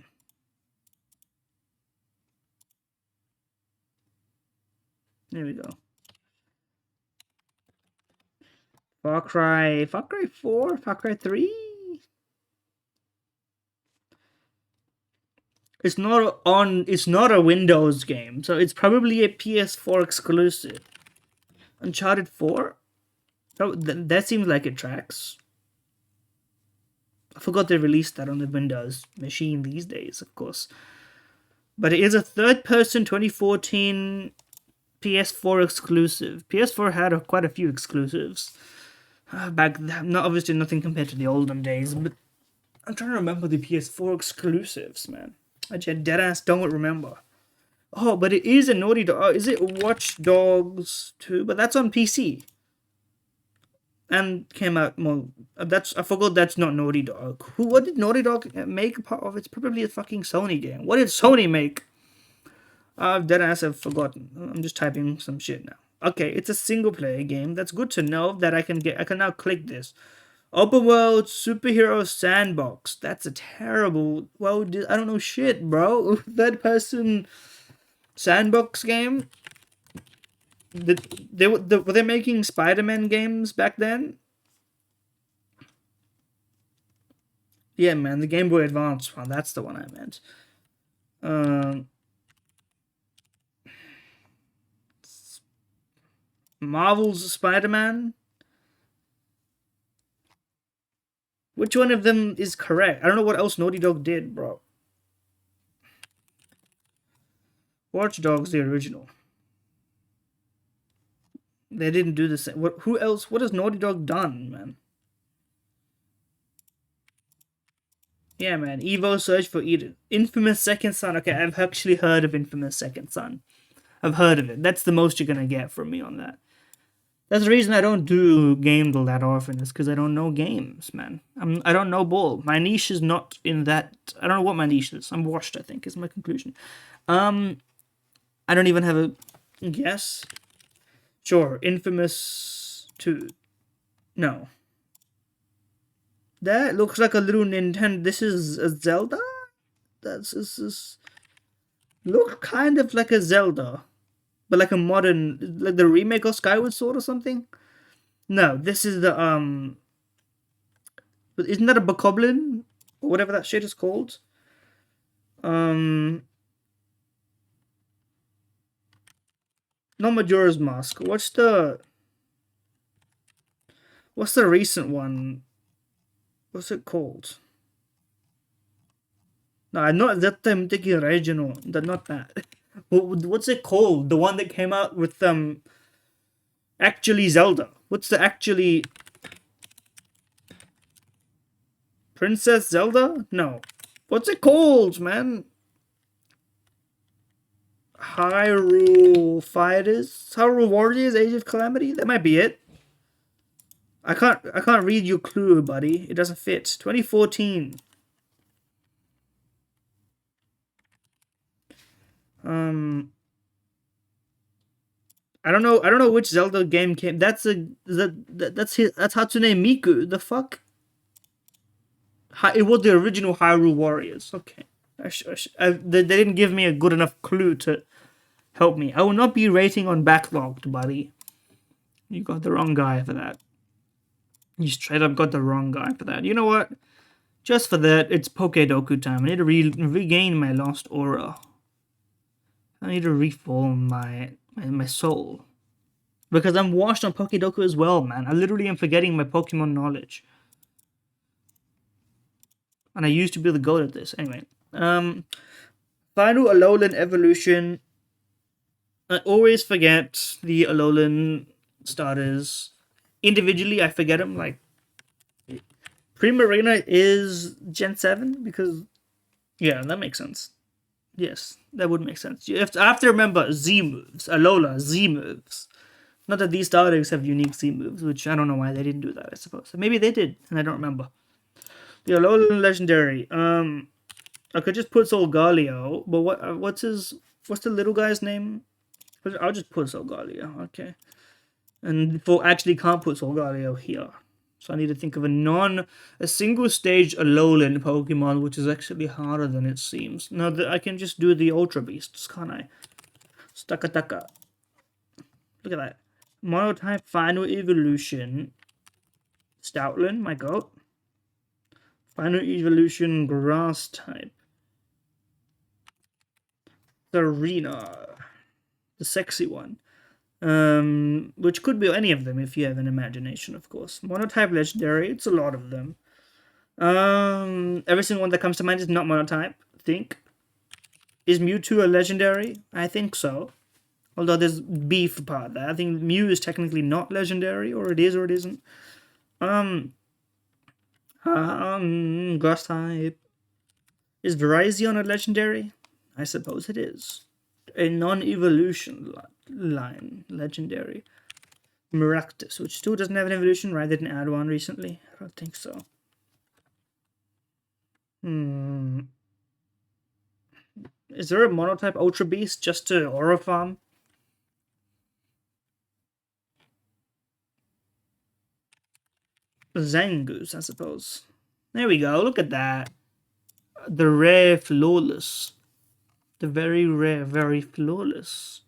There we go. Far Cry 4? Far Cry 3? It's not a Windows game, so it's probably a PS4 exclusive. Uncharted 4? Oh, that seems like it tracks. I forgot they released that on the Windows machine these days, of course. But it is a third-person 2014 PS4 exclusive. PS4 had quite a few exclusives. Back then, not obviously nothing compared to the olden days, but I'm trying to remember the PS4 exclusives, man. I just deadass don't remember. Oh, but it is a Naughty Dog. Is it Watch Dogs 2? But that's on PC. And came out more. I forgot that's not Naughty Dog. What did Naughty Dog make a part of? It's probably a fucking Sony game. What did Sony make? Deadass, I've forgotten. I'm just typing some shit now. Okay, it's a single player game. That's good to know that I can now click this. Open world superhero sandbox. That's a terrible. Well, I don't know shit, bro. Third person sandbox game. Were they making Spider-Man games back then? Yeah, man, the Game Boy Advance one. That's the one I meant. Marvel's Spider-Man. Which one of them is correct? I don't know what else Naughty Dog did, bro. Watch Dogs, the original. They didn't do the same. Who else? What has Naughty Dog done, man? Yeah, man. Evo Search for Eden. Infamous Second Son. Okay, I've actually heard of Infamous Second Son. I've heard of it. That's the most you're gonna get from me on that. That's the reason I don't do games all that often, is because I don't know games, man. I don't know ball. My niche is not in that. I don't know what my niche is. I'm washed, I think, is my conclusion. I don't even have a guess. Sure, Infamous 2. No. That looks like a little Nintendo. This is a Zelda? This is look kind of like a Zelda. But like a modern, like the remake of Skyward Sword or something? No, this is the, but isn't that a Bokoblin? Or whatever that shit is called? Not Majora's Mask. What's the recent one? What's it called? No, not that I'm thinking original. Not that. What's it called? The one that came out with actually Zelda. What's the actually Princess Zelda? No. What's it called, man? Hyrule Fighters? Hyrule Warriors Age of Calamity? That might be it. I can't read your clue, buddy. It doesn't fit. 2014. I don't know which Zelda game came. That's Hatsune Miku. The fuck? It was the original Hyrule Warriors. Okay. They didn't give me a good enough clue to help me. I will not be rating on backlogged, buddy. You got the wrong guy for that. You straight up got the wrong guy for that. You know what? Just for that, it's Pokedoku time. I need to regain my lost aura. I need to reform my soul. Because I'm washed on Pokedoku as well, man. I literally am forgetting my Pokemon knowledge. And I used to be the goat at this. Anyway. Final Alolan evolution. I always forget the Alolan starters. Individually, I forget them. Like, Primarina is Gen 7 because, yeah, that makes sense. Yes, that would make sense. I have to remember Z moves. Alola, Z moves. Not that these starters have unique Z moves, which I don't know why they didn't do that, I suppose. Maybe they did, and I don't remember. The Alolan Legendary. I could just put Solgaleo, but what's the little guy's name? I'll just put Solgaleo, okay. And actually can't put Solgaleo here. So I need to think of a single stage Alolan Pokemon, which is actually harder than it seems. No, I can just do the Ultra Beasts, can't I? Stakataka. Look at that. Monotype Final Evolution. Stoutland, my goat. Final Evolution Grass type. Serena. The sexy one. Which could be any of them if you have an imagination, of course. Monotype Legendary, it's a lot of them. Every single one that comes to mind is not monotype, I think. Is Mewtwo a legendary? I think so. Although there's beef about that. I think Mew is technically not legendary, or it is or it isn't. Grass type. Is Virizion a legendary? I suppose it is. A non-evolution line legendary. Maractus, which still doesn't have an evolution, right? They didn't add one recently. I don't think so. Is there a monotype Ultra Beast just to Aura Farm? Zangoose, I suppose. There we go. Look at that. The rare Flawless. The very rare, very flawless.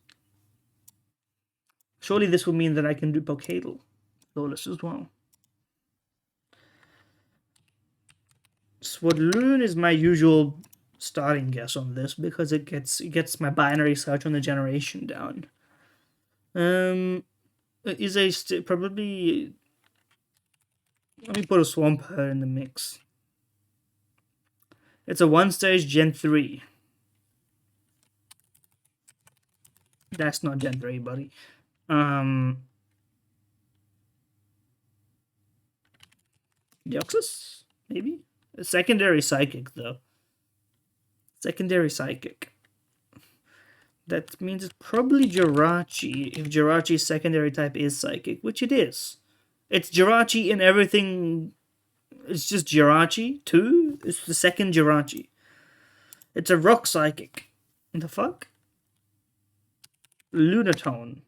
Surely this will mean that I can do Pokadal flawless as well. Swadloon is my usual starting guess on this because it gets my binary search on the generation down. Is a probably. Let me put a Swampert in the mix. It's a one-stage Gen 3. That's not Gen 3, buddy. Deoxys? Maybe? A secondary Psychic, though. Secondary Psychic. That means it's probably Jirachi, if Jirachi's secondary type is Psychic, which it is. It's Jirachi in everything. It's just Jirachi, too. It's the second Jirachi. It's a Rock Psychic. What the fuck? Lunatone.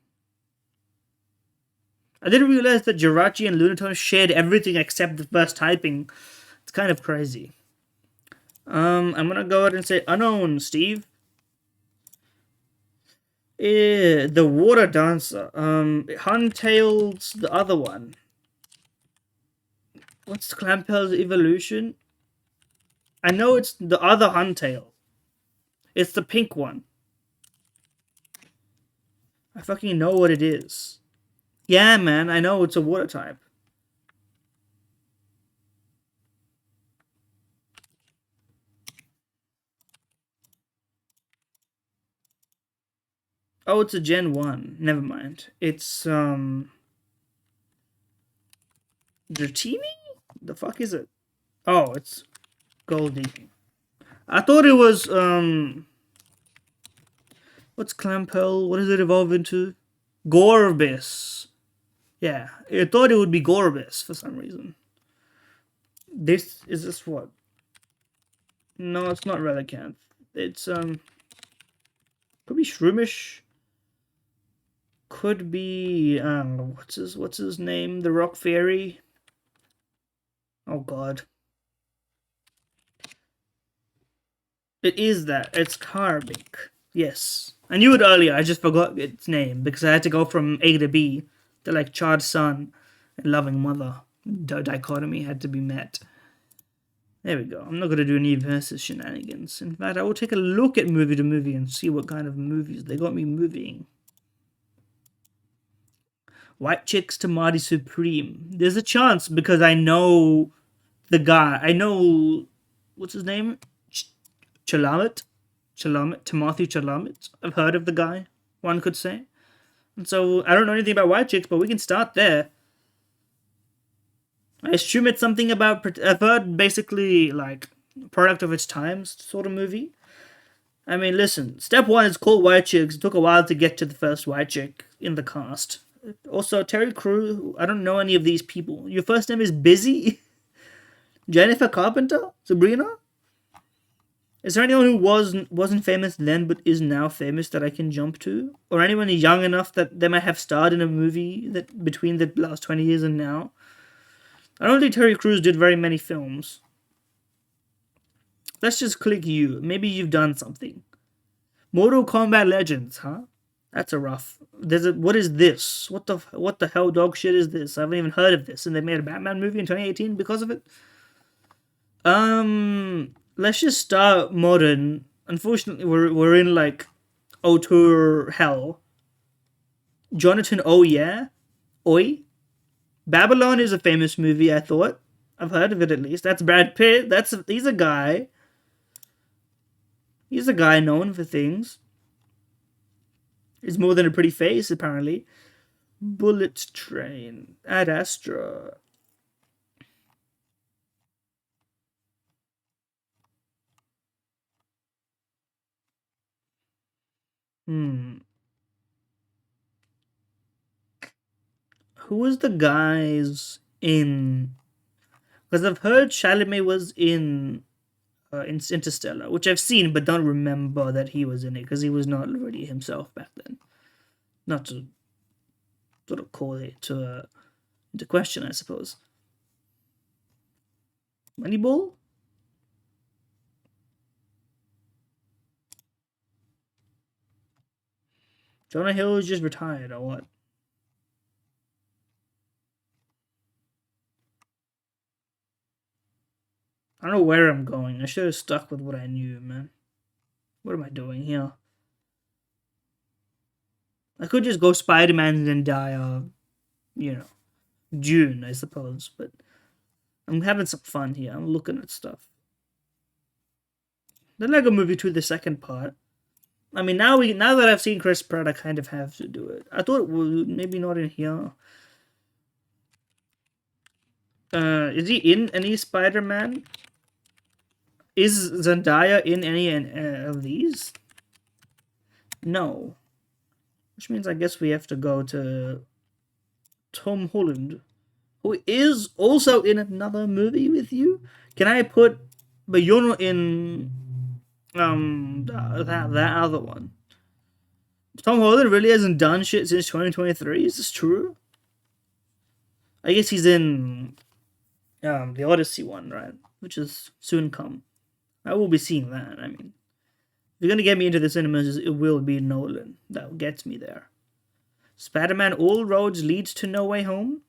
I didn't realize that Jirachi and Lunatone shared everything except the first typing. It's kind of crazy. I'm gonna go ahead and say unknown, Steve. The Water Dancer. Huntail's the other one. What's Clampel's evolution? I know it's the other Huntail. It's the pink one. I fucking know what it is. Yeah, man, I know it's a water type. Oh, it's a Gen 1. Never mind. It's, Dratini? The fuck is it? Oh, it's Goldie. I thought it was, what's Clampel? What does it evolve into? Gorbis. Yeah, I thought it would be Gorbis for some reason. Is this what? No, it's not Relicanth. It's, could be Shroomish. Could be, what's his name? The Rock Fairy. Oh god. It is that. It's Carbink. Yes. I knew it earlier, I just forgot its name because I had to go from A to B. The like charred son and loving mother dichotomy had to be met. There we go. I'm not going to do any versus shenanigans. In fact, I will take a look at movie to movie and see what kind of movies they got me moving. White Chicks to Marty Supreme. There's a chance because I know the guy. I know, what's his name? Chalamet? Timothy Chalamet. I've heard of the guy, one could say. And so, I don't know anything about White Chicks, but we can start there. I assume it's something about, I've heard basically, like, product of its times sort of movie. I mean, listen, step one is called White Chicks. It took a while to get to the first White Chick in the cast. Also, Terry Crews, I don't know any of these people. Your first name is Busy? Jennifer Carpenter? Sabrina? Is there anyone who wasn't famous then but is now famous that I can jump to? Or anyone young enough that they might have starred in a movie that between the last 20 years and now? I don't think Terry Crews did very many films. Let's just click you. Maybe you've done something. Mortal Kombat Legends, huh? That's a rough. What is this? What the hell dog shit is this? I haven't even heard of this. And they made a Batman movie in 2018 because of it. Let's just start modern. Unfortunately, we're in like auteur hell. Jonathan, oh yeah, oi. Babylon is a famous movie. I thought I've heard of it at least. That's Brad Pitt. He's a guy. He's a guy known for things. He's more than a pretty face, apparently. Bullet Train. Ad Astra. Who was the guys in? Because I've heard Chalamet was in Interstellar, which I've seen but don't remember that he was in it because he was not really himself back then. Not to sort of call it into question, I suppose. Moneyball? Jonah Hill is just retired or what? I don't know where I'm going. I should have stuck with what I knew, man. What am I doing here? I could just go Spider-Man and then die, June, I suppose, but I'm having some fun here. I'm looking at stuff. The Lego Movie 2, the second part. I mean, now that I've seen Chris Pratt, I kind of have to do it. I thought it was maybe not in here. Is he in any Spider-Man? Is Zendaya in any of these? No. Which means I guess we have to go to Tom Holland, who is also in another movie with you. Can I put... But you're not in... that other one. Tom Holland really hasn't done shit since 2023? Is this true? I guess he's in the Odyssey one, right? Which is soon come. I will be seeing that. I mean, if you're gonna get me into the cinemas, it will be Nolan that gets me there. Spider-Man: All Roads Leads to No Way Home.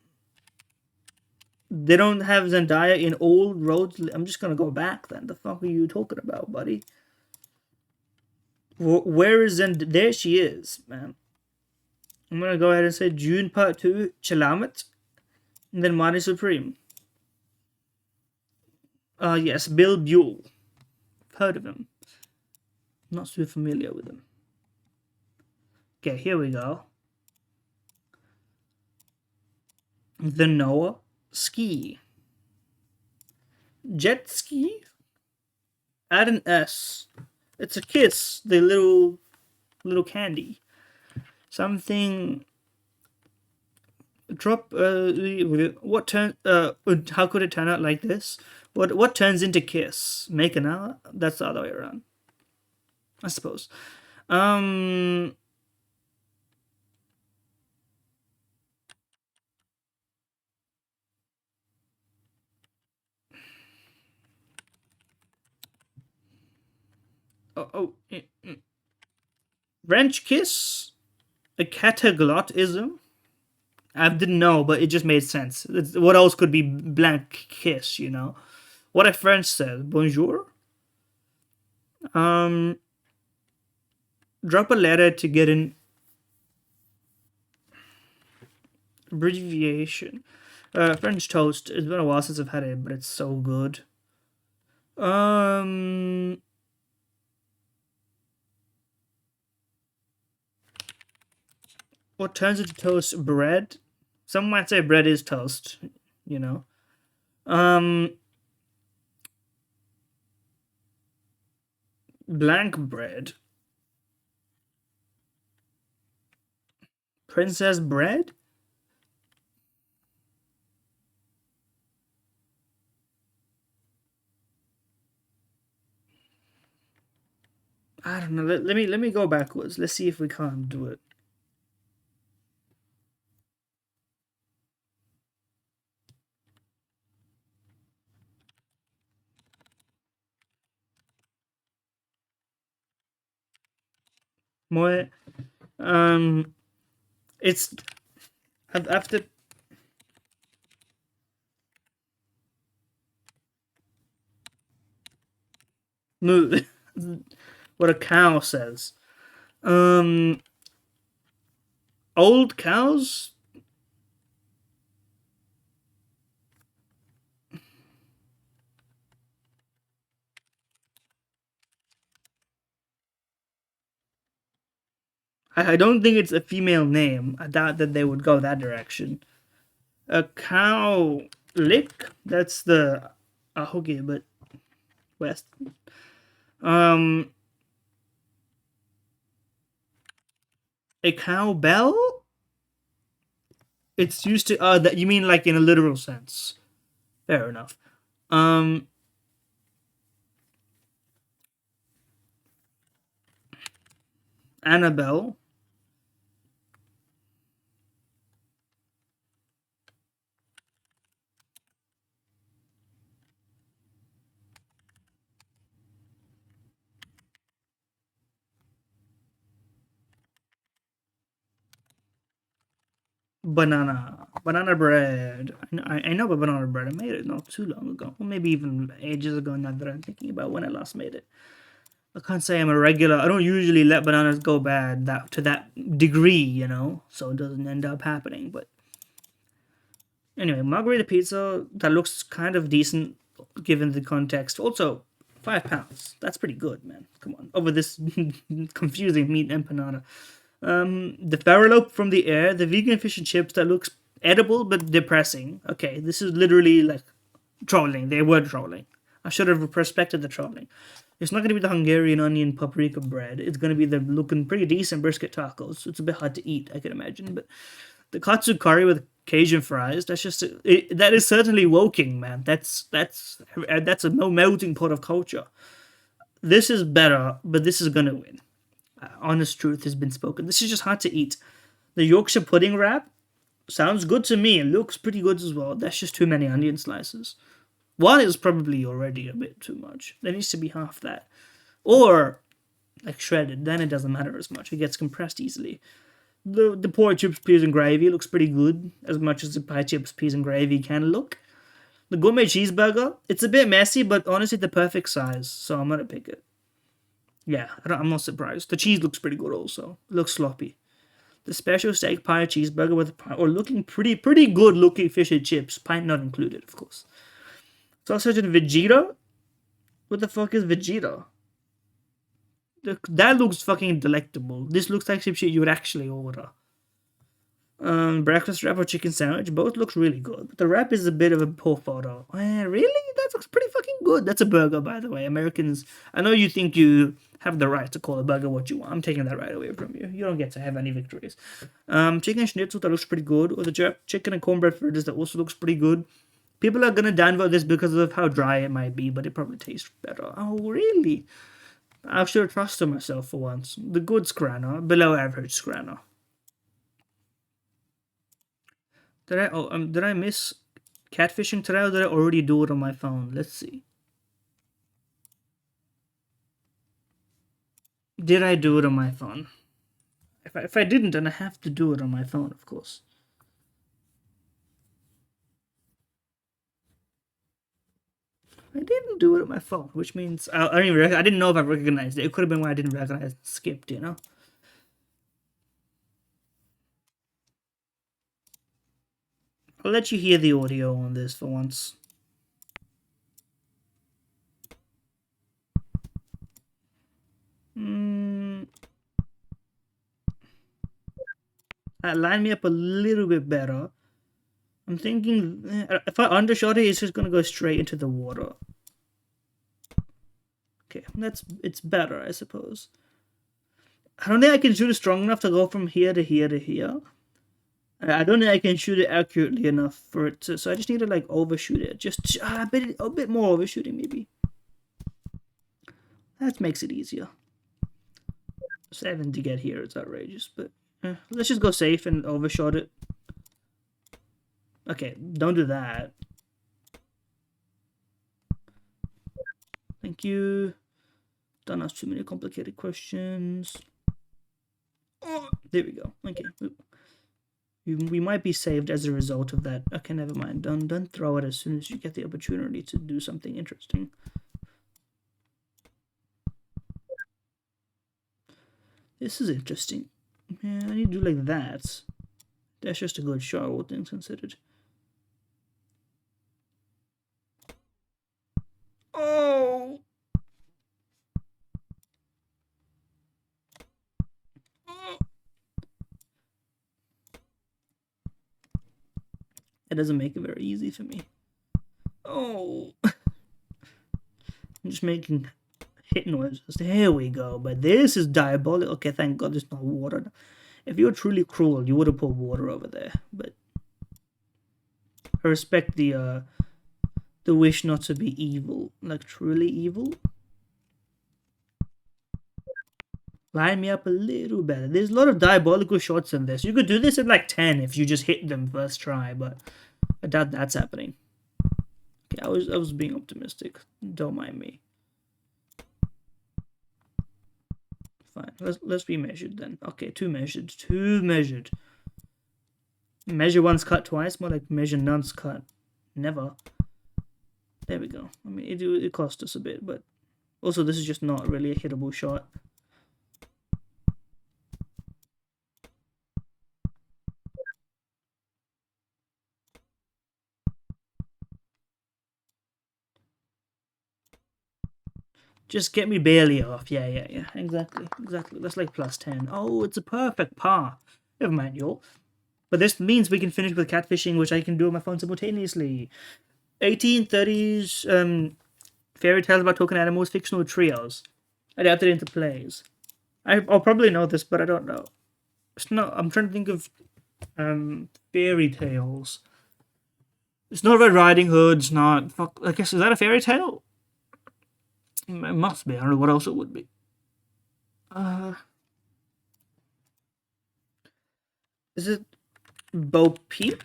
They don't have Zendaya in All Roads. I'm just gonna go back then. The fuck are you talking about, buddy? Where is Zendaya? There she is, man. I'm gonna go ahead and say June Part 2, Chalamet, and then Marty Supreme. Yes, Bill Buell. Heard of him. Not too familiar with him. Okay, here we go. The Noah Ski. Jet ski? Add an S. It's a kiss, the little candy. Something. Drop. What turn? How could it turn out like this? What turns into kiss? Make an hour? That's the other way around, I suppose. French kiss? A cataglottism? I didn't know, but it just made sense. What else could be blank kiss, you know? What a French says. Bonjour? Drop a letter to get an abbreviation. French toast. It's been a while since I've had it, but it's so good. What turns into toast? Bread? Some might say bread is toast, you know. Blank bread. Princess bread? I don't know. Let me go backwards. Let's see if we can't do it. More. It's after. Move. What a cow says. Old cows. I don't think it's a female name. I doubt that they would go that direction. A cow lick? That's the Ahoge, but west. A cow bell? It's used to that you mean like in a literal sense. Fair enough. Annabelle. Banana. Banana bread. I know about banana bread. I made it not too long ago. Or maybe even ages ago now that I'm thinking about when I last made it. I can't say I'm a regular. I don't usually let bananas go bad to that degree, you know, so it doesn't end up happening. But anyway, margarita pizza, that looks kind of decent given the context. Also, £5. That's pretty good, man. Come on. Over this confusing meat empanada. The faralope from the air, the vegan fish and chips that looks edible but depressing. Okay, this is literally like trolling. They were trolling. I should have respected the trolling. It's not going to be the Hungarian onion paprika bread. It's going to be the looking pretty decent brisket tacos. It's a bit hard to eat, I can imagine. But the katsu curry with Cajun fries, that's just that is certainly woking, man. That's a melting pot of culture. This is better, but this is going to win. Honest truth has been spoken. This is just hard to eat. The Yorkshire pudding wrap sounds good to me. It looks pretty good as well. That's just too many onion slices. One is probably already a bit too much. There needs to be half that. Or, like shredded, then it doesn't matter as much. It gets compressed easily. The pork chips, peas and gravy looks pretty good, as much as the pie chips, peas and gravy can look. The gourmet cheeseburger, it's a bit messy, but honestly the perfect size, so I'm gonna pick it. Yeah, I'm not surprised. The cheese looks pretty good also. It looks sloppy. The special steak pie cheeseburger with looking pretty good looking fish and chips, pint not included, of course. Sausage and Vegeta? What the fuck is Vegeta? That looks fucking delectable. This looks like some shit you would actually order. Breakfast wrap or chicken sandwich, both looks really good. But the wrap is a bit of a poor photo. Really? That looks pretty fucking good. That's a burger, by the way. Americans, I know you think you have the right to call a burger what you want. I'm taking that right away from you. You don't get to have any victories. Chicken schnitzel, that looks pretty good. Or the chicken and cornbread fritters, that also looks pretty good. People are gonna downvote this because of how dry it might be, but it probably tastes better. Oh, really? I should have trusted myself for once. The good scranner, below average scranner. Did I miss catfishing today, or did I already do it on my phone? Let's see. Did I do it on my phone? If I didn't, then I have to do it on my phone, of course. I didn't do it on my phone, which means I didn't know if I recognized it. It could have been why I didn't recognize it. Skipped, you know? I'll let you hear the audio on this for once. That lined me up a little bit better. I'm thinking if I undershot it, it's just gonna go straight into the water. Okay, it's better, I suppose. I don't think I can shoot it strong enough to go from here to here to here. I don't think I can shoot it accurately enough for it to, so I just need to like overshoot it. Just a bit more overshooting maybe. That makes it easier. 7 to get here, it's outrageous, but let's just go safe and overshot it. Okay, don't do that. Thank you. Don't ask too many complicated questions. Oh, there we go. Okay. We might be saved as a result of that. Okay, never mind. Don't throw it as soon as you get the opportunity to do something interesting. This is interesting. Yeah, I need to do like that. That's just a good shot, all things considered. Oh! It doesn't make it very easy for me. Oh! I'm just making hit noises. There we go. But this is diabolical. Okay, thank God there's no water. If you were truly cruel, you would have put water over there. But I respect the wish not to be evil, like truly evil. Line me up a little better. There's a lot of diabolical shots in this. You could do this at like 10 if you just hit them first try, but I doubt that's happening. Okay, I was being optimistic. Don't mind me. Fine. Let's be measured then. Okay, too measured. Measure once, cut twice. More like measure none's cut never. There we go. I mean, it cost us a bit, but also this is just not really a hittable shot. Just get me barely off. Yeah. Exactly. That's like plus 10. Oh, it's a perfect par. Never mind, y'all. But this means we can finish with catfishing, which I can do on my phone simultaneously. 1830s fairy tales about token animals, fictional trios, adapted into plays. I'll probably know this, but I don't know. It's not. I'm trying to think of fairy tales. It's not Red Riding Hood. It's not. Fuck. I guess is that a fairy tale? It must be. I don't know what else it would be. Is it Bo Peep?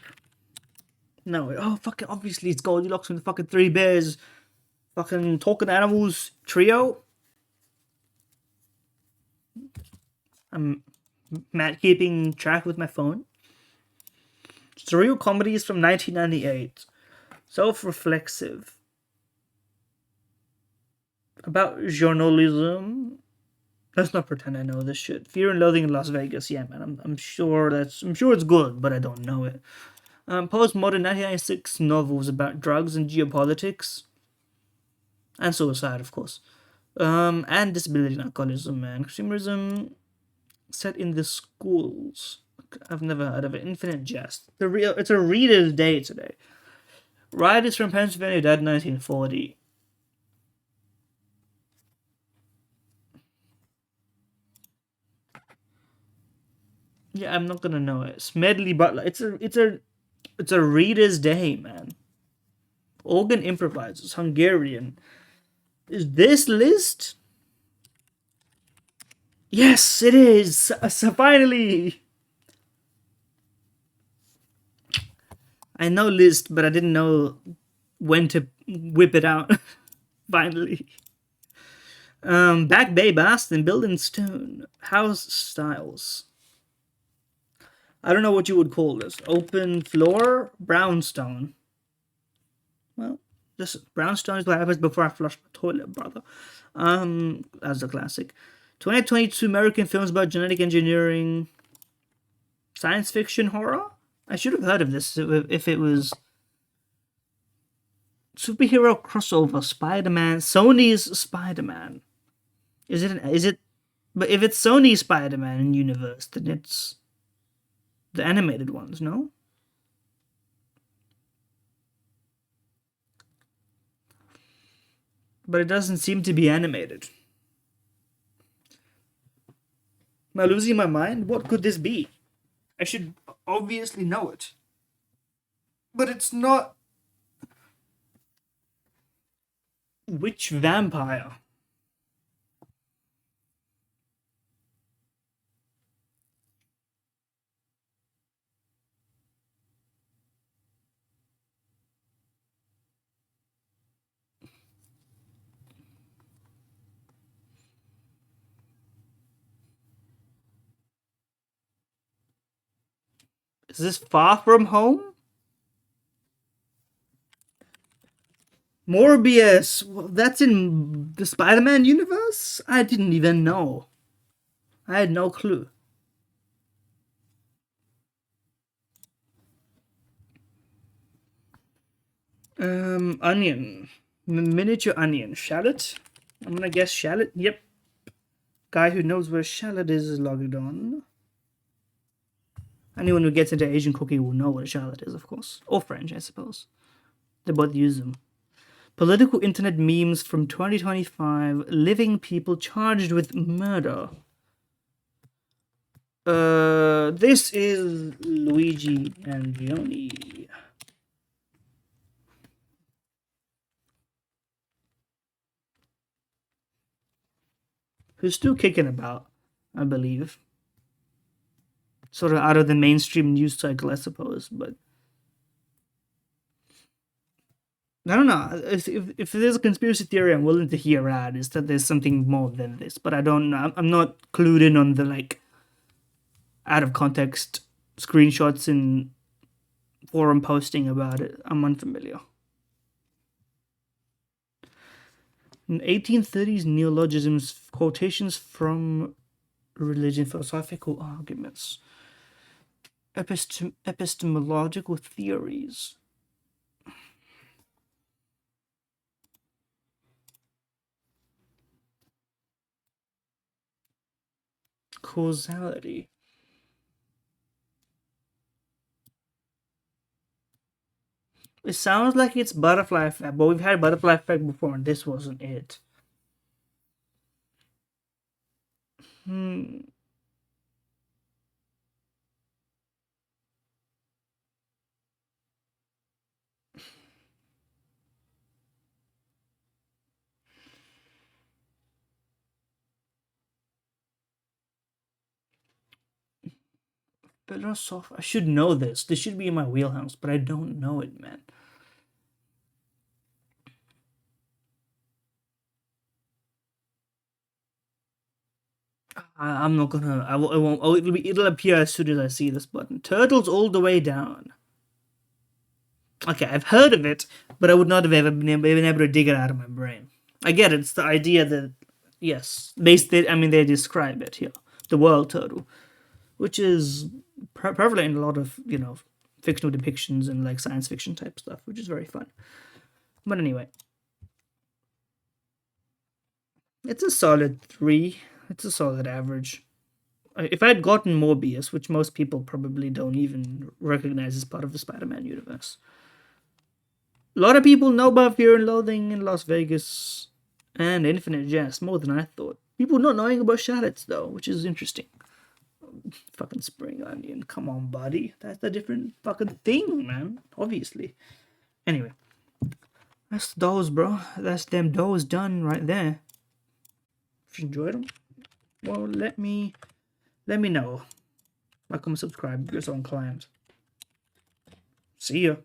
No. Oh, fucking obviously it's Goldilocks and the fucking Three Bears. Fucking talking animals trio. I'm Matt keeping track with my phone. Surreal comedies from 1998. Self-reflexive. About journalism. Let's not pretend I know this shit. Fear and Loathing in Las Vegas. Yeah, man. I'm sure it's good, but I don't know it. Postmodern 1996 novels about drugs and geopolitics. And suicide, of course. And disability and alcoholism, man. Consumerism set in the schools. I've never heard of it. Infinite Jest. It's a reader's day today. Rioters from Pennsylvania died in 1940. Yeah, I'm not gonna know it. Smedley Butler. It's a reader's day, man. Organ improvisers, Hungarian. Is this list? Yes, it is. So finally. I know list, but I didn't know when to whip it out. Finally. Back Bay Boston, Building Stone. House styles. I don't know what you would call this. Open floor, brownstone. Well, just brownstone is what happens before I flush my toilet, brother. That's a classic. 2022 American films about genetic engineering. Science fiction horror? I should have heard of this if it was superhero crossover Spider-Man. Sony's Spider-Man. Is it? But if it's Sony's Spider-Man universe, then it's the animated ones, no? But it doesn't seem to be animated. Am I losing my mind? What could this be? I should obviously know it. But it's not. Which vampire? Is this Far From Home? Morbius! That's in the Spider-Man universe? I didn't even know. I had no clue. Onion. Miniature onion. Shallot? I'm gonna guess shallot. Yep. Guy who knows where shallot is logged on. Anyone who gets into Asian cooking will know what a shallot is, of course. Or French, I suppose. They both use them. Political internet memes from 2025. Living people charged with murder. This is Luigi Angioni. Who's still kicking about, I believe. Sort of out of the mainstream news cycle, I suppose, but I don't know. If there's a conspiracy theory I'm willing to hear out, is that there's something more than this, but I don't know. I'm not clued in on the, like, out of context screenshots and forum posting about it. I'm unfamiliar. In 1830s, neologisms, quotations from religion, philosophical arguments, epistemological theories. Causality. It sounds like it's butterfly effect, but we've had butterfly effect before, and this wasn't it. Hmm. Philosoph. I should know this. This should be in my wheelhouse, but I don't know it, man. I'm not gonna. I won't. Oh, it'll appear as soon as I see this button. Turtles all the way down. Okay, I've heard of it, but I would not have ever been able to dig it out of my brain. I get it. It's the idea that, yes, they describe it here. The world turtle, which is prevalent in a lot of, fictional depictions and like science fiction type stuff, which is very fun. But anyway, it's a solid 3. It's a solid average. If I had gotten Morbius, which most people probably don't even recognize as part of the Spider-Man universe, a lot of people know about Fear and Loathing in Las Vegas and Infinite Jest more than I thought. People not knowing about Shadows though, which is interesting. Fucking spring onion, come on, buddy. That's a different fucking thing, man. Obviously. Anyway, that's those, bro. That's them those done right there. If you enjoyed them, well, let me know. Like, comment, subscribe if you're so inclined. See ya.